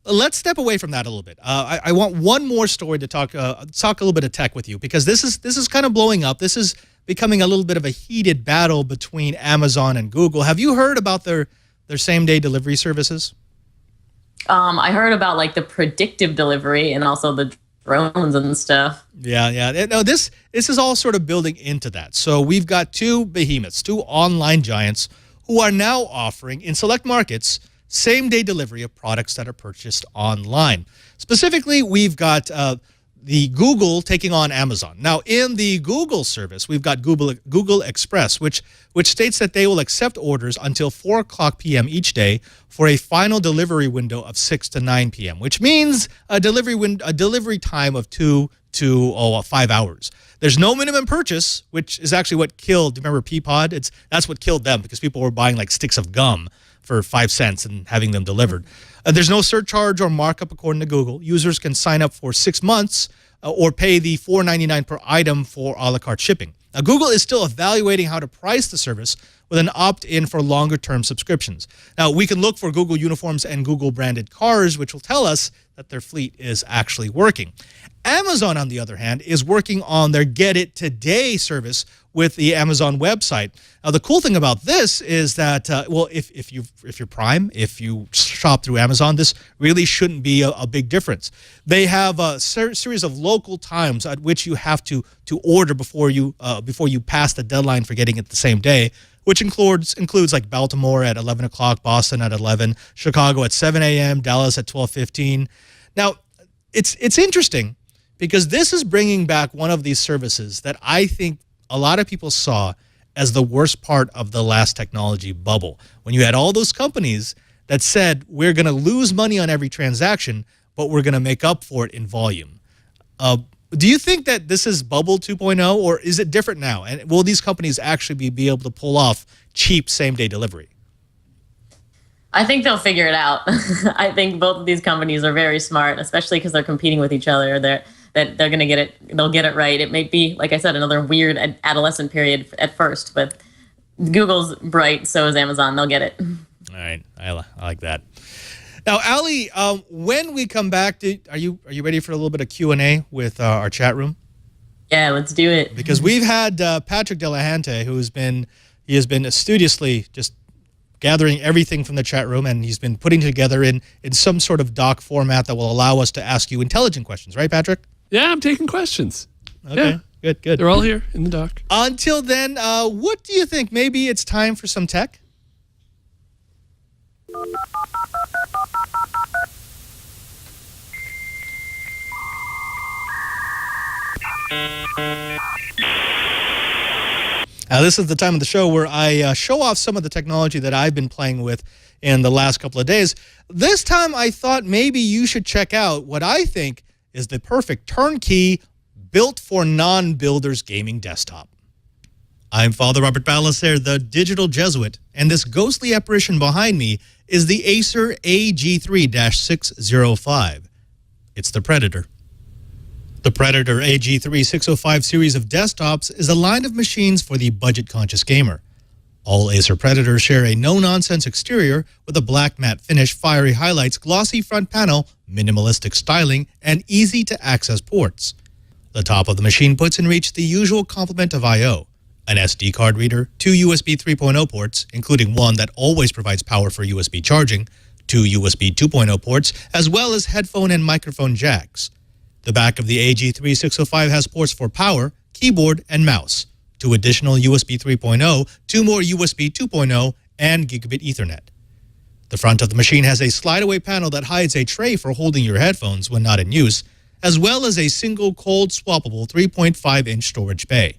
A: let's step away from that a little bit. I want one more story to talk a little bit of tech with you, because this is kind of blowing up. This is becoming a little bit of a heated battle between Amazon and Google. Have you heard about their same-day delivery services?
F: I heard about like the predictive delivery and also the drones and stuff.
A: Yeah. No, this is all sort of building into that. So we've got two behemoths, two online giants, who are now offering, in select markets, same-day delivery of products that are purchased online. Specifically, we've got the Google taking on Amazon. Now, in the Google service, we've got Google Express, which states that they will accept orders until 4 o'clock p.m. each day for a final delivery window of 6 to 9 p.m., which means a delivery time of 2 to 5 hours. There's no minimum purchase, which is actually what killed, do you remember Peapod? That's what killed them, because people were buying like sticks of gum for 5 cents and having them delivered. There's no surcharge or markup according to Google. Users can sign up for 6 months or pay the $4.99 per item for a la carte shipping. Now, Google is still evaluating how to price the service with an opt-in for longer-term subscriptions. Now, we can look for Google uniforms and Google-branded cars, which will tell us that their fleet is actually working. Amazon, on the other hand, is working on their Get It Today service with the Amazon website. Now, the cool thing about this is that, if you're Prime, if you shop through Amazon, this really shouldn't be a big difference. They have a series of local times at which you have to order before you pass the deadline for getting it the same day, which includes like Baltimore at 11 o'clock, Boston at 11, Chicago at 7 a.m., Dallas at 12:15. Now, it's interesting because this is bringing back one of these services that I think a lot of people saw as the worst part of the last technology bubble, when you had all those companies that said, we're going to lose money on every transaction, but we're going to make up for it in volume. Do you think that this is bubble 2.0, or is it different now? And will these companies actually be able to pull off cheap same-day delivery?
F: I think they'll figure it out. I think both of these companies are very smart, especially because they're competing with each other. They're going to get it. They'll get it right. It may be, like I said, another weird adolescent period at first, but Google's bright, so is Amazon. They'll get it.
A: All right, I like that. Now, Ali, when we come back, are you ready for a little bit of Q&A with our chat room?
F: Yeah, let's do it.
A: Because we've had Patrick Delahante, who has been studiously just gathering everything from the chat room, and he's been putting together in some sort of doc format that will allow us to ask you intelligent questions, right, Patrick?
G: Yeah, I'm taking questions.
A: Okay, yeah. Good.
G: They're all here in the doc.
A: Until then, what do you think? Maybe it's time for some tech? Now, this is the time of the show where I show off some of the technology that I've been playing with in the last couple of days. This time, I thought maybe you should check out what I think is the perfect turnkey, built for non-builders gaming desktop. I'm Father Robert Ballecer, the digital Jesuit, and this ghostly apparition behind me is the Acer AG3-605. It's the Predator. The Predator AG3-605 series of desktops is a line of machines for the budget-conscious gamer. All Acer Predators share a no-nonsense exterior with a black matte finish, fiery highlights, glossy front panel, minimalistic styling, and easy-to-access ports. The top of the machine puts in reach the usual complement of I/O. An SD card reader, 2 USB 3.0 ports, including one that always provides power for USB charging, 2 USB 2.0 ports, as well as headphone and microphone jacks. The back of the AG3-605 has ports for power, keyboard, and mouse, 2 additional USB 3.0, 2 more USB 2.0, and gigabit Ethernet. The front of the machine has a slide-away panel that hides a tray for holding your headphones when not in use, as well as a single cold swappable 3.5-inch storage bay.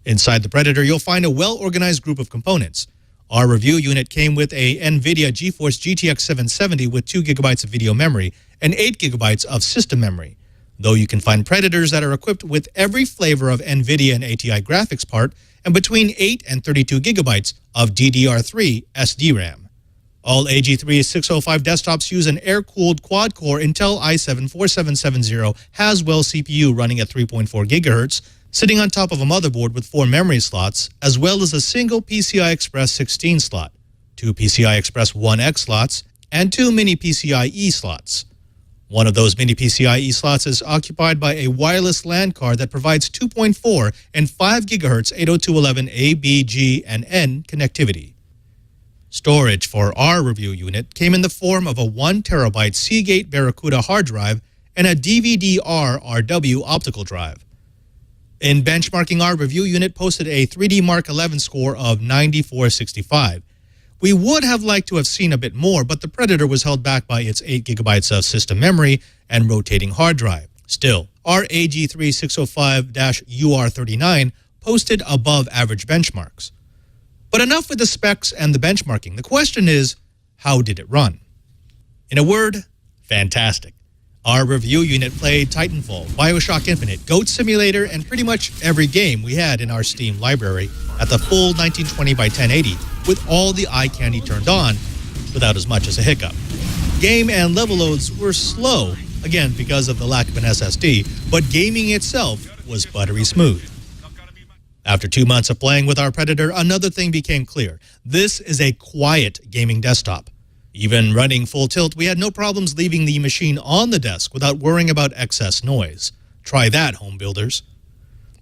A: Inside the Predator, you'll find a well-organized group of components. Our review unit came with a NVIDIA GeForce GTX 770 with 2 gigabytes of video memory and 8 gigabytes of system memory, though you can find Predators that are equipped with every flavor of NVIDIA and ATI graphics part and between 8 and 32 gigabytes of DDR3 SDRAM. All AG3-605 desktops use an air-cooled quad-core Intel i7-4770 Haswell CPU running at 3.4 gigahertz, sitting on top of a motherboard with 4 memory slots, as well as a single PCI Express 16 slot, 2 PCI Express 1X slots, and 2 mini PCIe slots. One of those mini PCIe slots is occupied by a wireless LAN card that provides 2.4 and 5 gigahertz 802.11a, B, G, and N connectivity. Storage for our review unit came in the form of a 1 terabyte Seagate Barracuda hard drive and a DVD-R RW optical drive. In benchmarking, our review unit posted a 3D Mark 11 score of 9465. We would have liked to have seen a bit more, but the Predator was held back by its 8 gigabytes of system memory and rotating hard drive. Still, our AG3-605-UR39 posted above average benchmarks. But enough with the specs and the benchmarking. The question is, how did it run? In a word, fantastic. Our review unit played Titanfall, BioShock Infinite, Goat Simulator, and pretty much every game we had in our Steam library at the full 1920 by 1080 with all the eye candy turned on without as much as a hiccup. Game and level loads were slow, again because of the lack of an SSD, but gaming itself was buttery smooth. After 2 months of playing with our Predator, another thing became clear. This is a quiet gaming desktop. Even running full tilt, we had no problems leaving the machine on the desk without worrying about excess noise. Try that, home builders.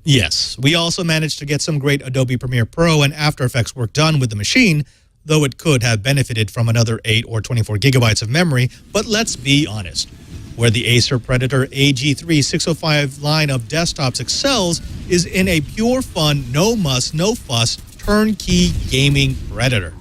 A: Yes, we also managed to get some great Adobe Premiere Pro and After Effects work done with the machine, though it could have benefited from another 8 or 24 gigabytes of memory, but let's be honest. Where the Acer Predator AG3-605 line of desktops excels is in a pure fun, no muss, no fuss, turnkey gaming Predator.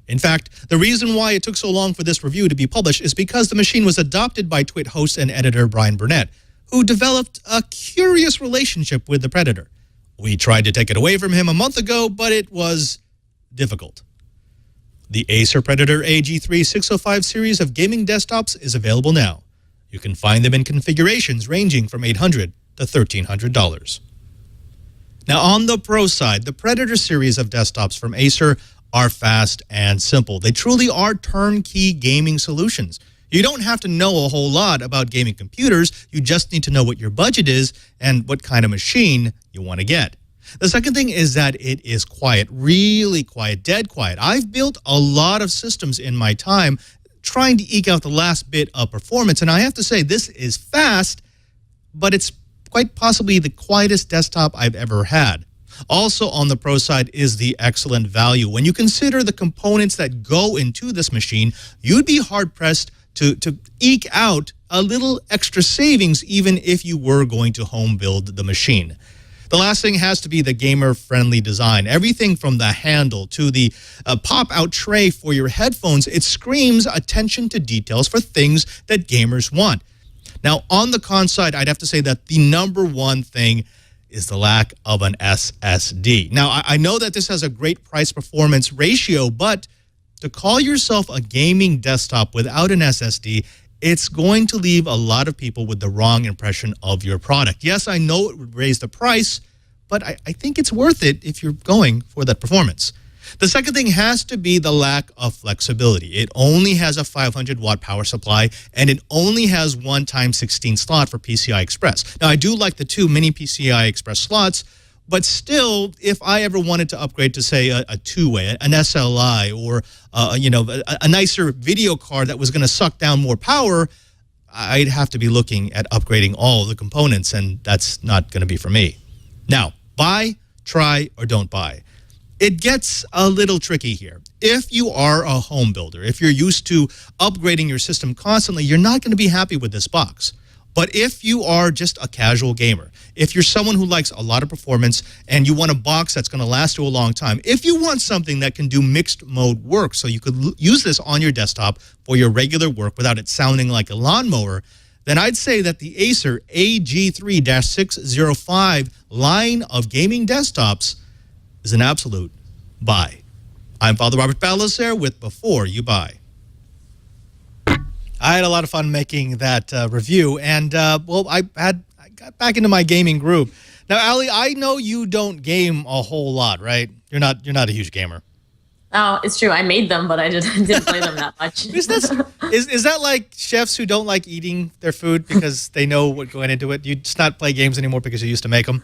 A: In fact, the reason why it took so long for this review to be published is because the machine was adopted by Twit host and editor Brian Burnett, who developed a curious relationship with the Predator. We tried to take it away from him a month ago, but it was difficult. The Acer Predator AG3 605 series of gaming desktops is available now. You can find them in configurations ranging from $800 to $1,300. Now, on the Pro side, the Predator series of desktops from Acer are fast and simple. They truly are turnkey gaming solutions. You don't have to know a whole lot about gaming computers. You just need to know what your budget is and what kind of machine you want to get. The second thing is that it is quiet, really quiet, dead quiet. I've built a lot of systems in my time trying to eke out the last bit of performance, and I have to say this is fast, but it's quite possibly the quietest desktop I've ever had. Also on the Pro side is the excellent value. When you consider the components that go into this machine, you'd be hard-pressed to eke out a little extra savings even if you were going to home build the machine. The last thing has to be the gamer-friendly design. Everything from the handle to the pop-out tray for your headphones, it screams attention to details for things that gamers want. Now, on the con side, I'd have to say that the number one thing is the lack of an SSD. Now, I know that this has a great price-performance ratio, but to call yourself a gaming desktop without an SSD, it's going to leave a lot of people with the wrong impression of your product. Yes, I know it would raise the price, but I think it's worth it if you're going for that performance. The second thing has to be the lack of flexibility. It only has a 500-watt power supply, and it only has one 16 slot for PCI Express. Now, I do like the two mini PCI Express slots, but still, if I ever wanted to upgrade to, say, a two-way, an SLI, or a nicer video card that was going to suck down more power, I'd have to be looking at upgrading all the components, and that's not going to be for me. Now, buy, try, or don't buy. It gets a little tricky here. If you are a home builder, if you're used to upgrading your system constantly, you're not going to be happy with this box. But if you are just a casual gamer, if you're someone who likes a lot of performance and you want a box that's going to last you a long time, if you want something that can do mixed mode work so you could use this on your desktop for your regular work without it sounding like a lawnmower, then I'd say that the Acer AG3-605 line of gaming desktops is an absolute buy. I'm Father Robert Balacer with Before You Buy. I had a lot of fun making that review, and I got back into my gaming group. Now, Ali, I know you don't game a whole lot, right? You're not a huge gamer.
F: Oh, it's true. I made them, but I didn't play them that much.
A: Is that like chefs who don't like eating their food because they know what's going into it? You just not play games anymore because you used to make them?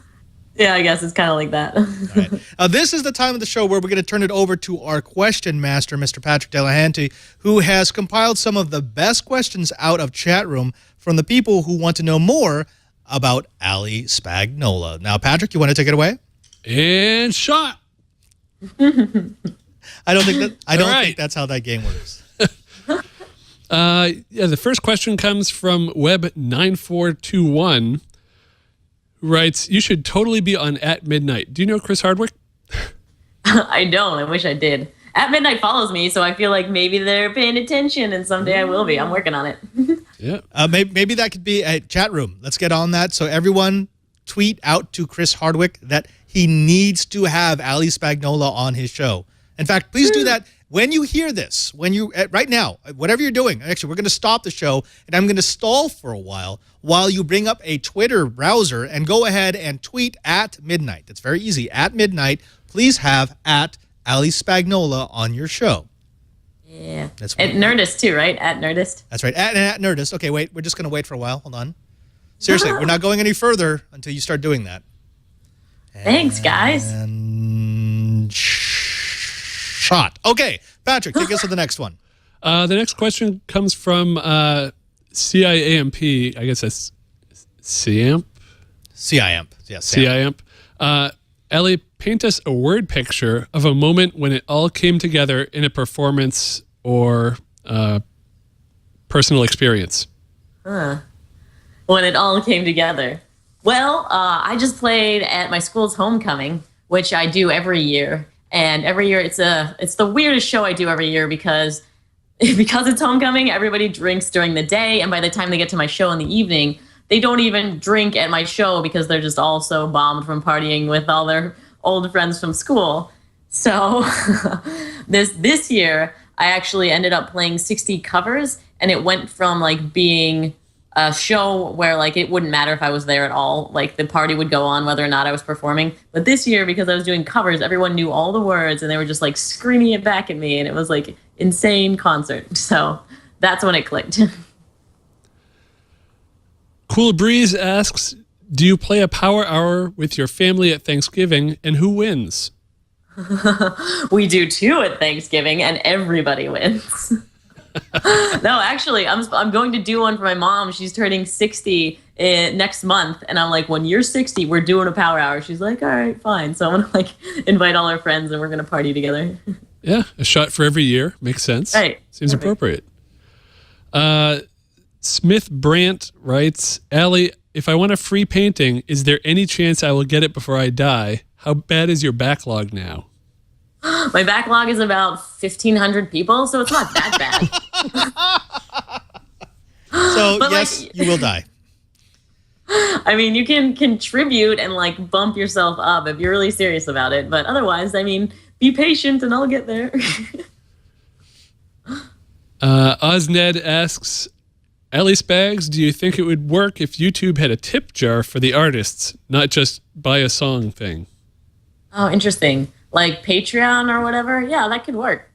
F: Yeah, I guess it's kind of like that.
A: All right. This is the time of the show where we're going to turn it over to our question master, Mr. Patrick Delahanty, who has compiled some of the best questions out of chat room from the people who want to know more about Ali Spagnola. Now, Patrick, you want to take it away?
G: And shot.
A: I don't think that's how that game works.
G: The first question comes from Web9421. Writes, you should totally be on At Midnight. Do you know Chris Hardwick?
F: I don't. I wish I did. At Midnight follows me, so I feel like maybe they're paying attention, and someday I will be. I'm working on it.
G: Yeah.
A: Maybe that could be a chat room. Let's get on that. So everyone tweet out to Chris Hardwick that he needs to have Ali Spagnola on his show. In fact, please do that when you hear this, right now, whatever you're doing. Actually, we're going to stop the show, and I'm going to stall for a while you bring up a Twitter browser and go ahead and tweet at midnight. It's very easy. At midnight, please have at Ali Spagnola on your show.
F: Yeah. That's at Nerdist too, right? At Nerdist.
A: That's right. At Nerdist. Okay, wait. We're just going to wait for a while. Hold on. Seriously, we're not going any further until you start doing that.
F: Thanks, guys.
A: And shot. Okay, Patrick, take us to the next one.
G: The next question comes from CIAMP. I guess that's CIAMP?
A: CIAMP. Yes.
G: CIAMP. Ellie, paint us a word picture of a moment when it all came together in a performance or personal experience.
F: When it all came together. Well, I just played at my school's homecoming, which I do every year. And every year it's the weirdest show I do every year because it's homecoming, everybody drinks during the day, and by the time they get to my show in the evening, they don't even drink at my show because they're just all so bombed from partying with all their old friends from school. So this year, I actually ended up playing 60 covers, and it went from like being a show where like it wouldn't matter if I was there at all. Like the party would go on whether or not I was performing. But this year, because I was doing covers, everyone knew all the words and they were just like screaming it back at me. And it was like insane concert. So that's when it clicked.
G: Cool Breeze asks, do you play a power hour with your family at Thanksgiving, and who wins?
F: We do too at Thanksgiving, and everybody wins. No, actually, I'm going to do one for my mom. She's turning 60 next month, and I'm like, when you're 60, we're doing a power hour. She's like, all right, fine. So I'm gonna like invite all our friends, and we're gonna party together.
G: Yeah, a shot for every year makes sense.
F: Right,
G: seems
F: perfect.
G: Appropriate. Smith Brandt writes, Allie, if I want a free painting, is there any chance I will get it before I die? How bad is your backlog now?
F: My backlog is about 1,500 people, so it's not that bad.
A: So,
F: But,
A: yes,
F: like,
A: you will die.
F: I mean, you can contribute and like bump yourself up if you're really serious about it. But otherwise, I mean, be patient and I'll get there.
G: Ozned asks, Ellie Spags, do you think it would work if YouTube had a tip jar for the artists, not just buy a song thing?
F: Oh, interesting. Like Patreon or whatever. Yeah, that could work.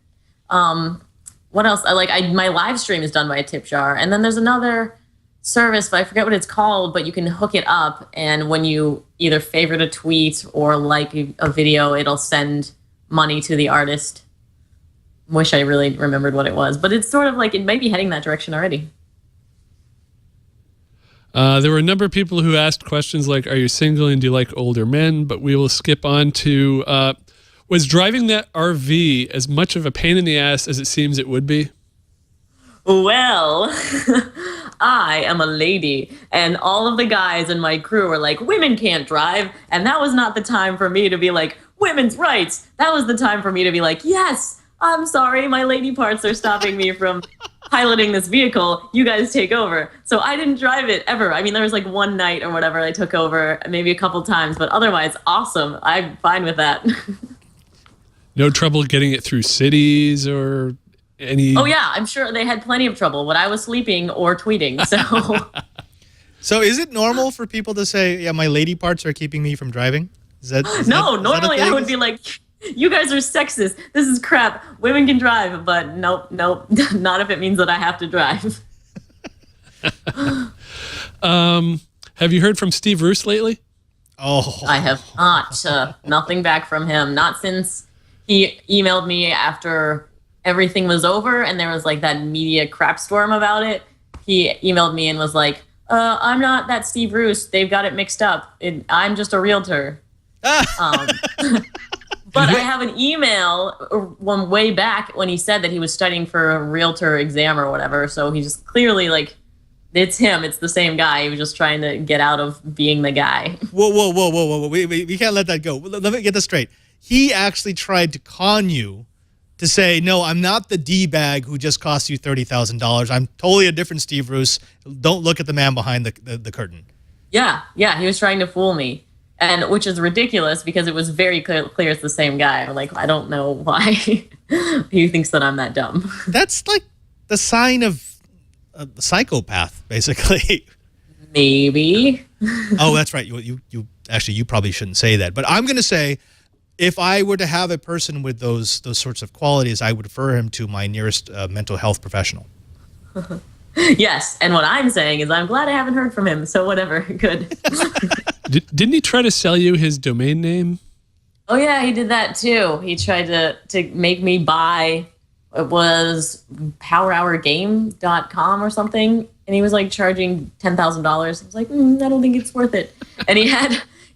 F: What else? My live stream is done by a tip jar. And then there's another service, but I forget what it's called, but you can hook it up. And when you either favorite a tweet or like a video, it'll send money to the artist. Wish I really remembered what it was, but it's sort of like it might be heading that direction already.
G: There were a number of people who asked questions like, are you single and do you like older men? But we will skip on to, was driving that RV as much of a pain in the ass as it seems it would be?
F: Well, I am a lady, and all of the guys in my crew were like, women can't drive. And that was not the time for me to be like, women's rights. That was the time for me to be like, yes, I'm sorry, my lady parts are stopping me from piloting this vehicle. You guys take over. So I didn't drive it ever. I mean, there was like one night or whatever I took over, maybe a couple times, but otherwise, awesome. I'm fine with that.
G: No trouble getting it through cities or any...
F: Oh, yeah, I'm sure they had plenty of trouble when I was sleeping or tweeting, so...
A: So is it normal for people to say, yeah, my lady parts are keeping me from driving?
F: Normally I would be like, you guys are sexist. This is crap. Women can drive, but nope, not if it means that I have to drive.
G: Have you heard from Steve Roos lately?
A: Oh,
F: I have not. Nothing back from him. Not since he emailed me after everything was over and there was like that media crap storm about it. He emailed me and was like, I'm not that Steve Roos. They've got it mixed up. I'm just a realtor. But I have an email one way back when he said that he was studying for a realtor exam or whatever. So he just clearly like, it's him. It's the same guy. He was just trying to get out of being the guy.
A: Whoa. We can't let that go. Let me get this straight. He actually tried to con you to say, no, I'm not the D-bag who just cost you $30,000. I'm totally a different Steve Roos. Don't look at the man behind the curtain.
F: Yeah. He was trying to fool me. And which is ridiculous because it was very clear it's the same guy. I'm like, I don't know why he thinks that I'm that dumb.
A: That's like the sign of a psychopath, basically.
F: Maybe.
A: Oh, that's right. You actually, you probably shouldn't say that. But I'm going to say, if I were to have a person with those sorts of qualities, I would refer him to my nearest mental health professional.
F: Yes, and what I'm saying is I'm glad I haven't heard from him, so whatever, good.
G: Didn't he try to sell you his domain name?
F: Oh yeah, he did that too. He tried to make me buy, it was powerhourgame.com or something, and he was like charging $10,000. I was like, I don't think it's worth it. And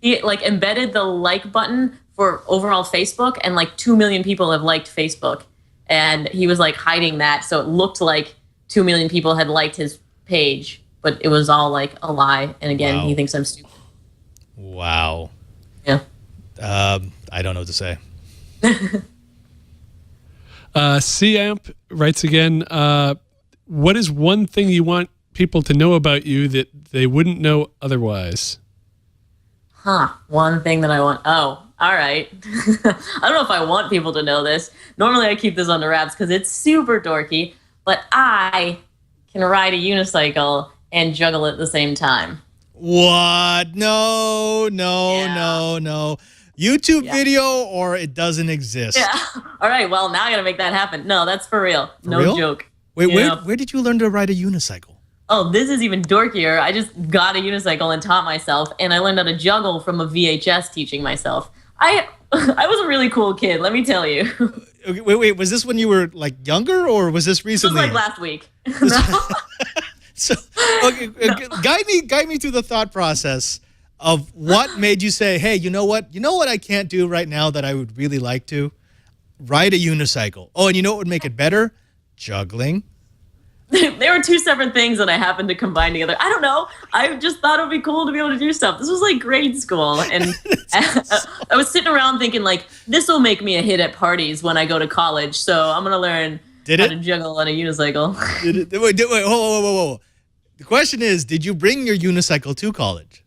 F: he like embedded the like button for overall Facebook, and like 2 million people have liked Facebook. And he was like hiding that, so it looked like 2 million people had liked his page, but it was all like a lie. And again,
A: Wow.
F: He thinks I'm stupid.
A: Wow.
F: Yeah.
A: I don't know what to say.
G: CAMP writes again, what is one thing you want people to know about you that they wouldn't know otherwise?
F: One thing that I want. Oh, all right. I don't know if I want people to know this. Normally I keep this under wraps because it's super dorky, but I can ride a unicycle and juggle at the same time.
A: What? No. YouTube video or it doesn't exist.
F: Yeah. All right. Well, now I got to make that happen. No, that's for real. No
A: real?
F: joke.
A: Wait, where did you learn to ride a unicycle?
F: Oh, this is even dorkier. I just got a unicycle and taught myself, and I learned how to juggle from a VHS teaching myself. I was a really cool kid, let me tell you.
A: Okay, wait. Was this when you were like younger, or was this recently?
F: This was like last week.
A: So, okay, guide me through the thought process of what made you say, "Hey, you know what I can't do right now that I would really like to? Ride a unicycle." Oh, and you know what would make it better? Juggling.
F: They were two separate things that I happened to combine together. I don't know. I just thought it would be cool to be able to do stuff. This was like grade school. And I was sitting around thinking like, this will make me a hit at parties when I go to college. So I'm going to learn how to juggle on a unicycle.
A: Wait, whoa. The question is, did you bring your unicycle to college?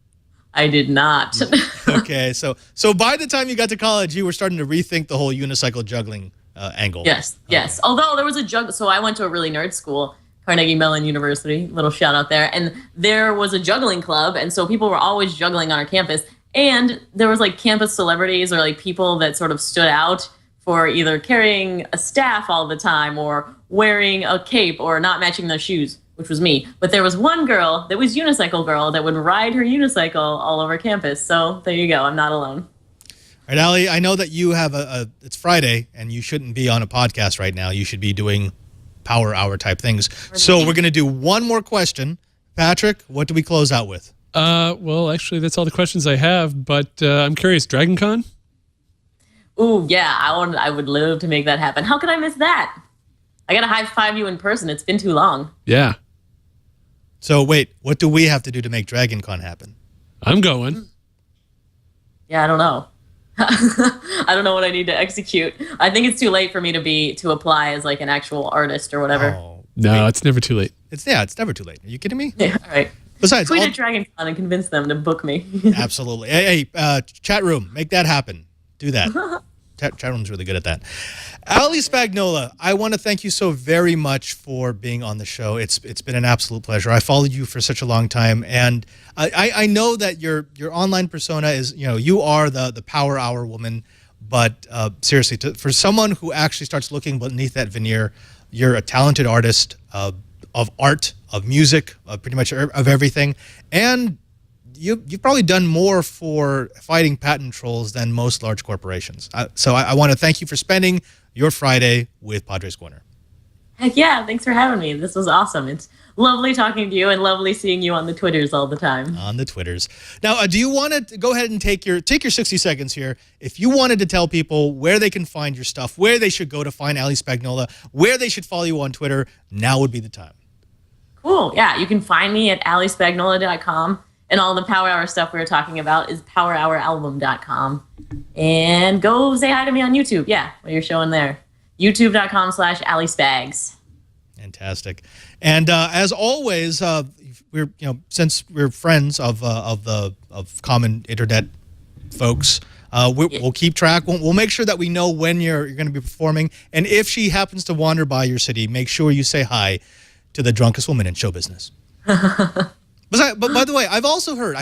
F: I did not.
A: Okay. So by the time you got to college, you were starting to rethink the whole unicycle juggling angle.
F: Yes. Although there was a juggle. So I went to a really nerd school. Carnegie Mellon University, little shout out there. And there was a juggling club. And so people were always juggling on our campus. And there was like campus celebrities or like people that sort of stood out for either carrying a staff all the time or wearing a cape or not matching their shoes, which was me. But there was one girl that was unicycle girl that would ride her unicycle all over campus. So there you go. I'm not alone.
A: All right, Allie, I know that you have it's Friday and you shouldn't be on a podcast right now. You should be doing power hour type things. So we're going to do one more question. Patrick, what do we close out with?
G: Well, actually, that's all the questions I have, but I'm curious, Dragon Con?
F: Ooh, yeah, I would love to make that happen. How could I miss that? I got to high five you in person. It's been too long.
G: Yeah.
A: So wait, what do we have to do to make Dragon Con happen?
G: I'm going.
F: Yeah, I don't know. I don't know what I need to execute. I think it's too late for me to apply as like an actual artist or whatever.
A: Oh,
G: no, it's never too late.
A: It's never too late. Are you kidding me?
F: Yeah, all right.
A: Besides,
F: tweet at Dragon Con and convince them to book me.
A: Absolutely. Hey, chat room, make that happen. Do that. Chat room's really good at that. Allie Spagnola, I want to thank you so very much for being on the show. It's been an absolute pleasure. I followed you for such a long time, and I know that your online persona is, you are the power hour woman, but seriously, for someone who actually starts looking beneath that veneer, you're a talented artist of art, of music, pretty much of everything, and you've probably done more for fighting patent trolls than most large corporations. So I want to thank you for spending your Friday with Padre's Corner.
F: Heck yeah, thanks for having me. This was awesome. It's lovely talking to you and lovely seeing you on the Twitters all the time.
A: On the Twitters. Now, do you want to go ahead and take your 60 seconds here? If you wanted to tell people where they can find your stuff, where they should go to find Allie Spagnola, where they should follow you on Twitter, now would be the time.
F: Cool. Yeah, you can find me at alliespagnola.com. And all the Power Hour stuff we were talking about is powerhouralbum.com. And go say hi to me on YouTube. Yeah, what you're showing there. YouTube.com/AllieSpags.
A: Fantastic. And as always, we're since we're friends of common internet folks, we'll keep track. We'll make sure that we know when you're going to be performing. And if she happens to wander by your city, make sure you say hi to the drunkest woman in show business. But by the way, I've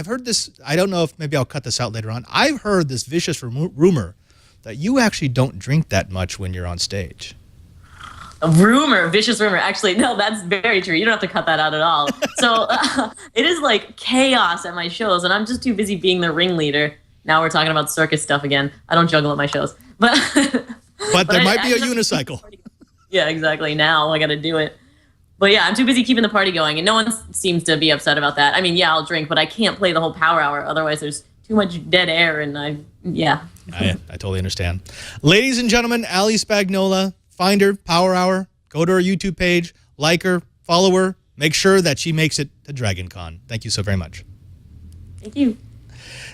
A: heard this, I don't know if maybe I'll cut this out later on. I've heard this vicious rumor that you actually don't drink that much when you're on stage.
F: A vicious rumor. Actually, no, that's very true. You don't have to cut that out at all. So it is like chaos at my shows, and I'm just too busy being the ringleader. Now we're talking about circus stuff again. I don't juggle at my shows. But
A: there might be a unicycle.
F: Yeah, exactly. Now I got to do it. But yeah, I'm too busy keeping the party going, and no one seems to be upset about that. I mean, yeah, I'll drink, but I can't play the whole Power Hour. Otherwise, there's too much dead air, and I
A: totally understand. Ladies and gentlemen, Allie Spagnola, find her, Power Hour, go to her YouTube page, like her, follow her, make sure that she makes it to Dragon Con. Thank you so very much.
F: Thank you.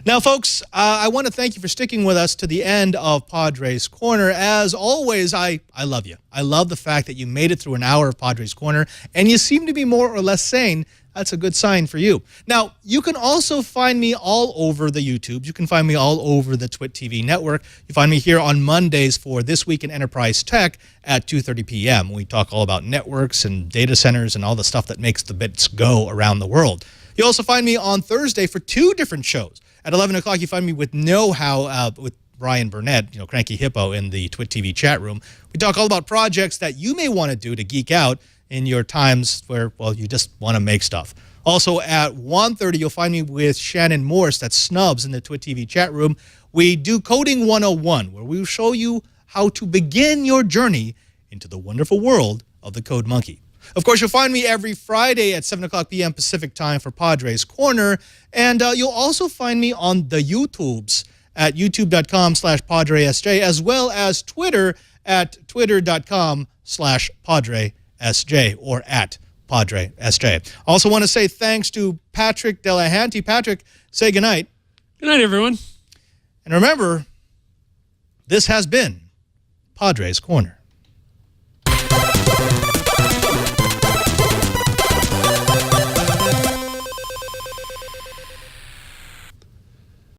A: Now, folks, I want to thank you for sticking with us to the end of Padre's Corner. As always, I love you. I love the fact that you made it through an hour of Padre's Corner, and you seem to be more or less sane. That's a good sign for you. Now, you can also find me all over the YouTubes. You can find me all over the Twit TV network. You find me here on Mondays for This Week in Enterprise Tech at 2:30 p.m. We talk all about networks and data centers and all the stuff that makes the bits go around the world. You also find me on Thursday for 2 different shows. At 11 o'clock, you find me with Know How with Brian Burnett, Cranky Hippo, in the Twit TV chat room. We talk all about projects that you may want to do to geek out in your times where, well, you just want to make stuff. Also at 1:30, you'll find me with Shannon Morse, that's Snubs, in the Twit TV chat room. We do Coding 101, where we will show you how to begin your journey into the wonderful world of the Code Monkey. Of course, you'll find me every Friday at 7 o'clock p.m. Pacific time for Padre's Corner. And you'll also find me on the YouTubes at youtube.com/PadreSJ, as well as Twitter at twitter.com/PadreSJ or at PadreSJ. I also want to say thanks to Patrick Delahanty. Patrick, say goodnight.
G: Good night, everyone.
A: And remember, this has been Padre's Corner.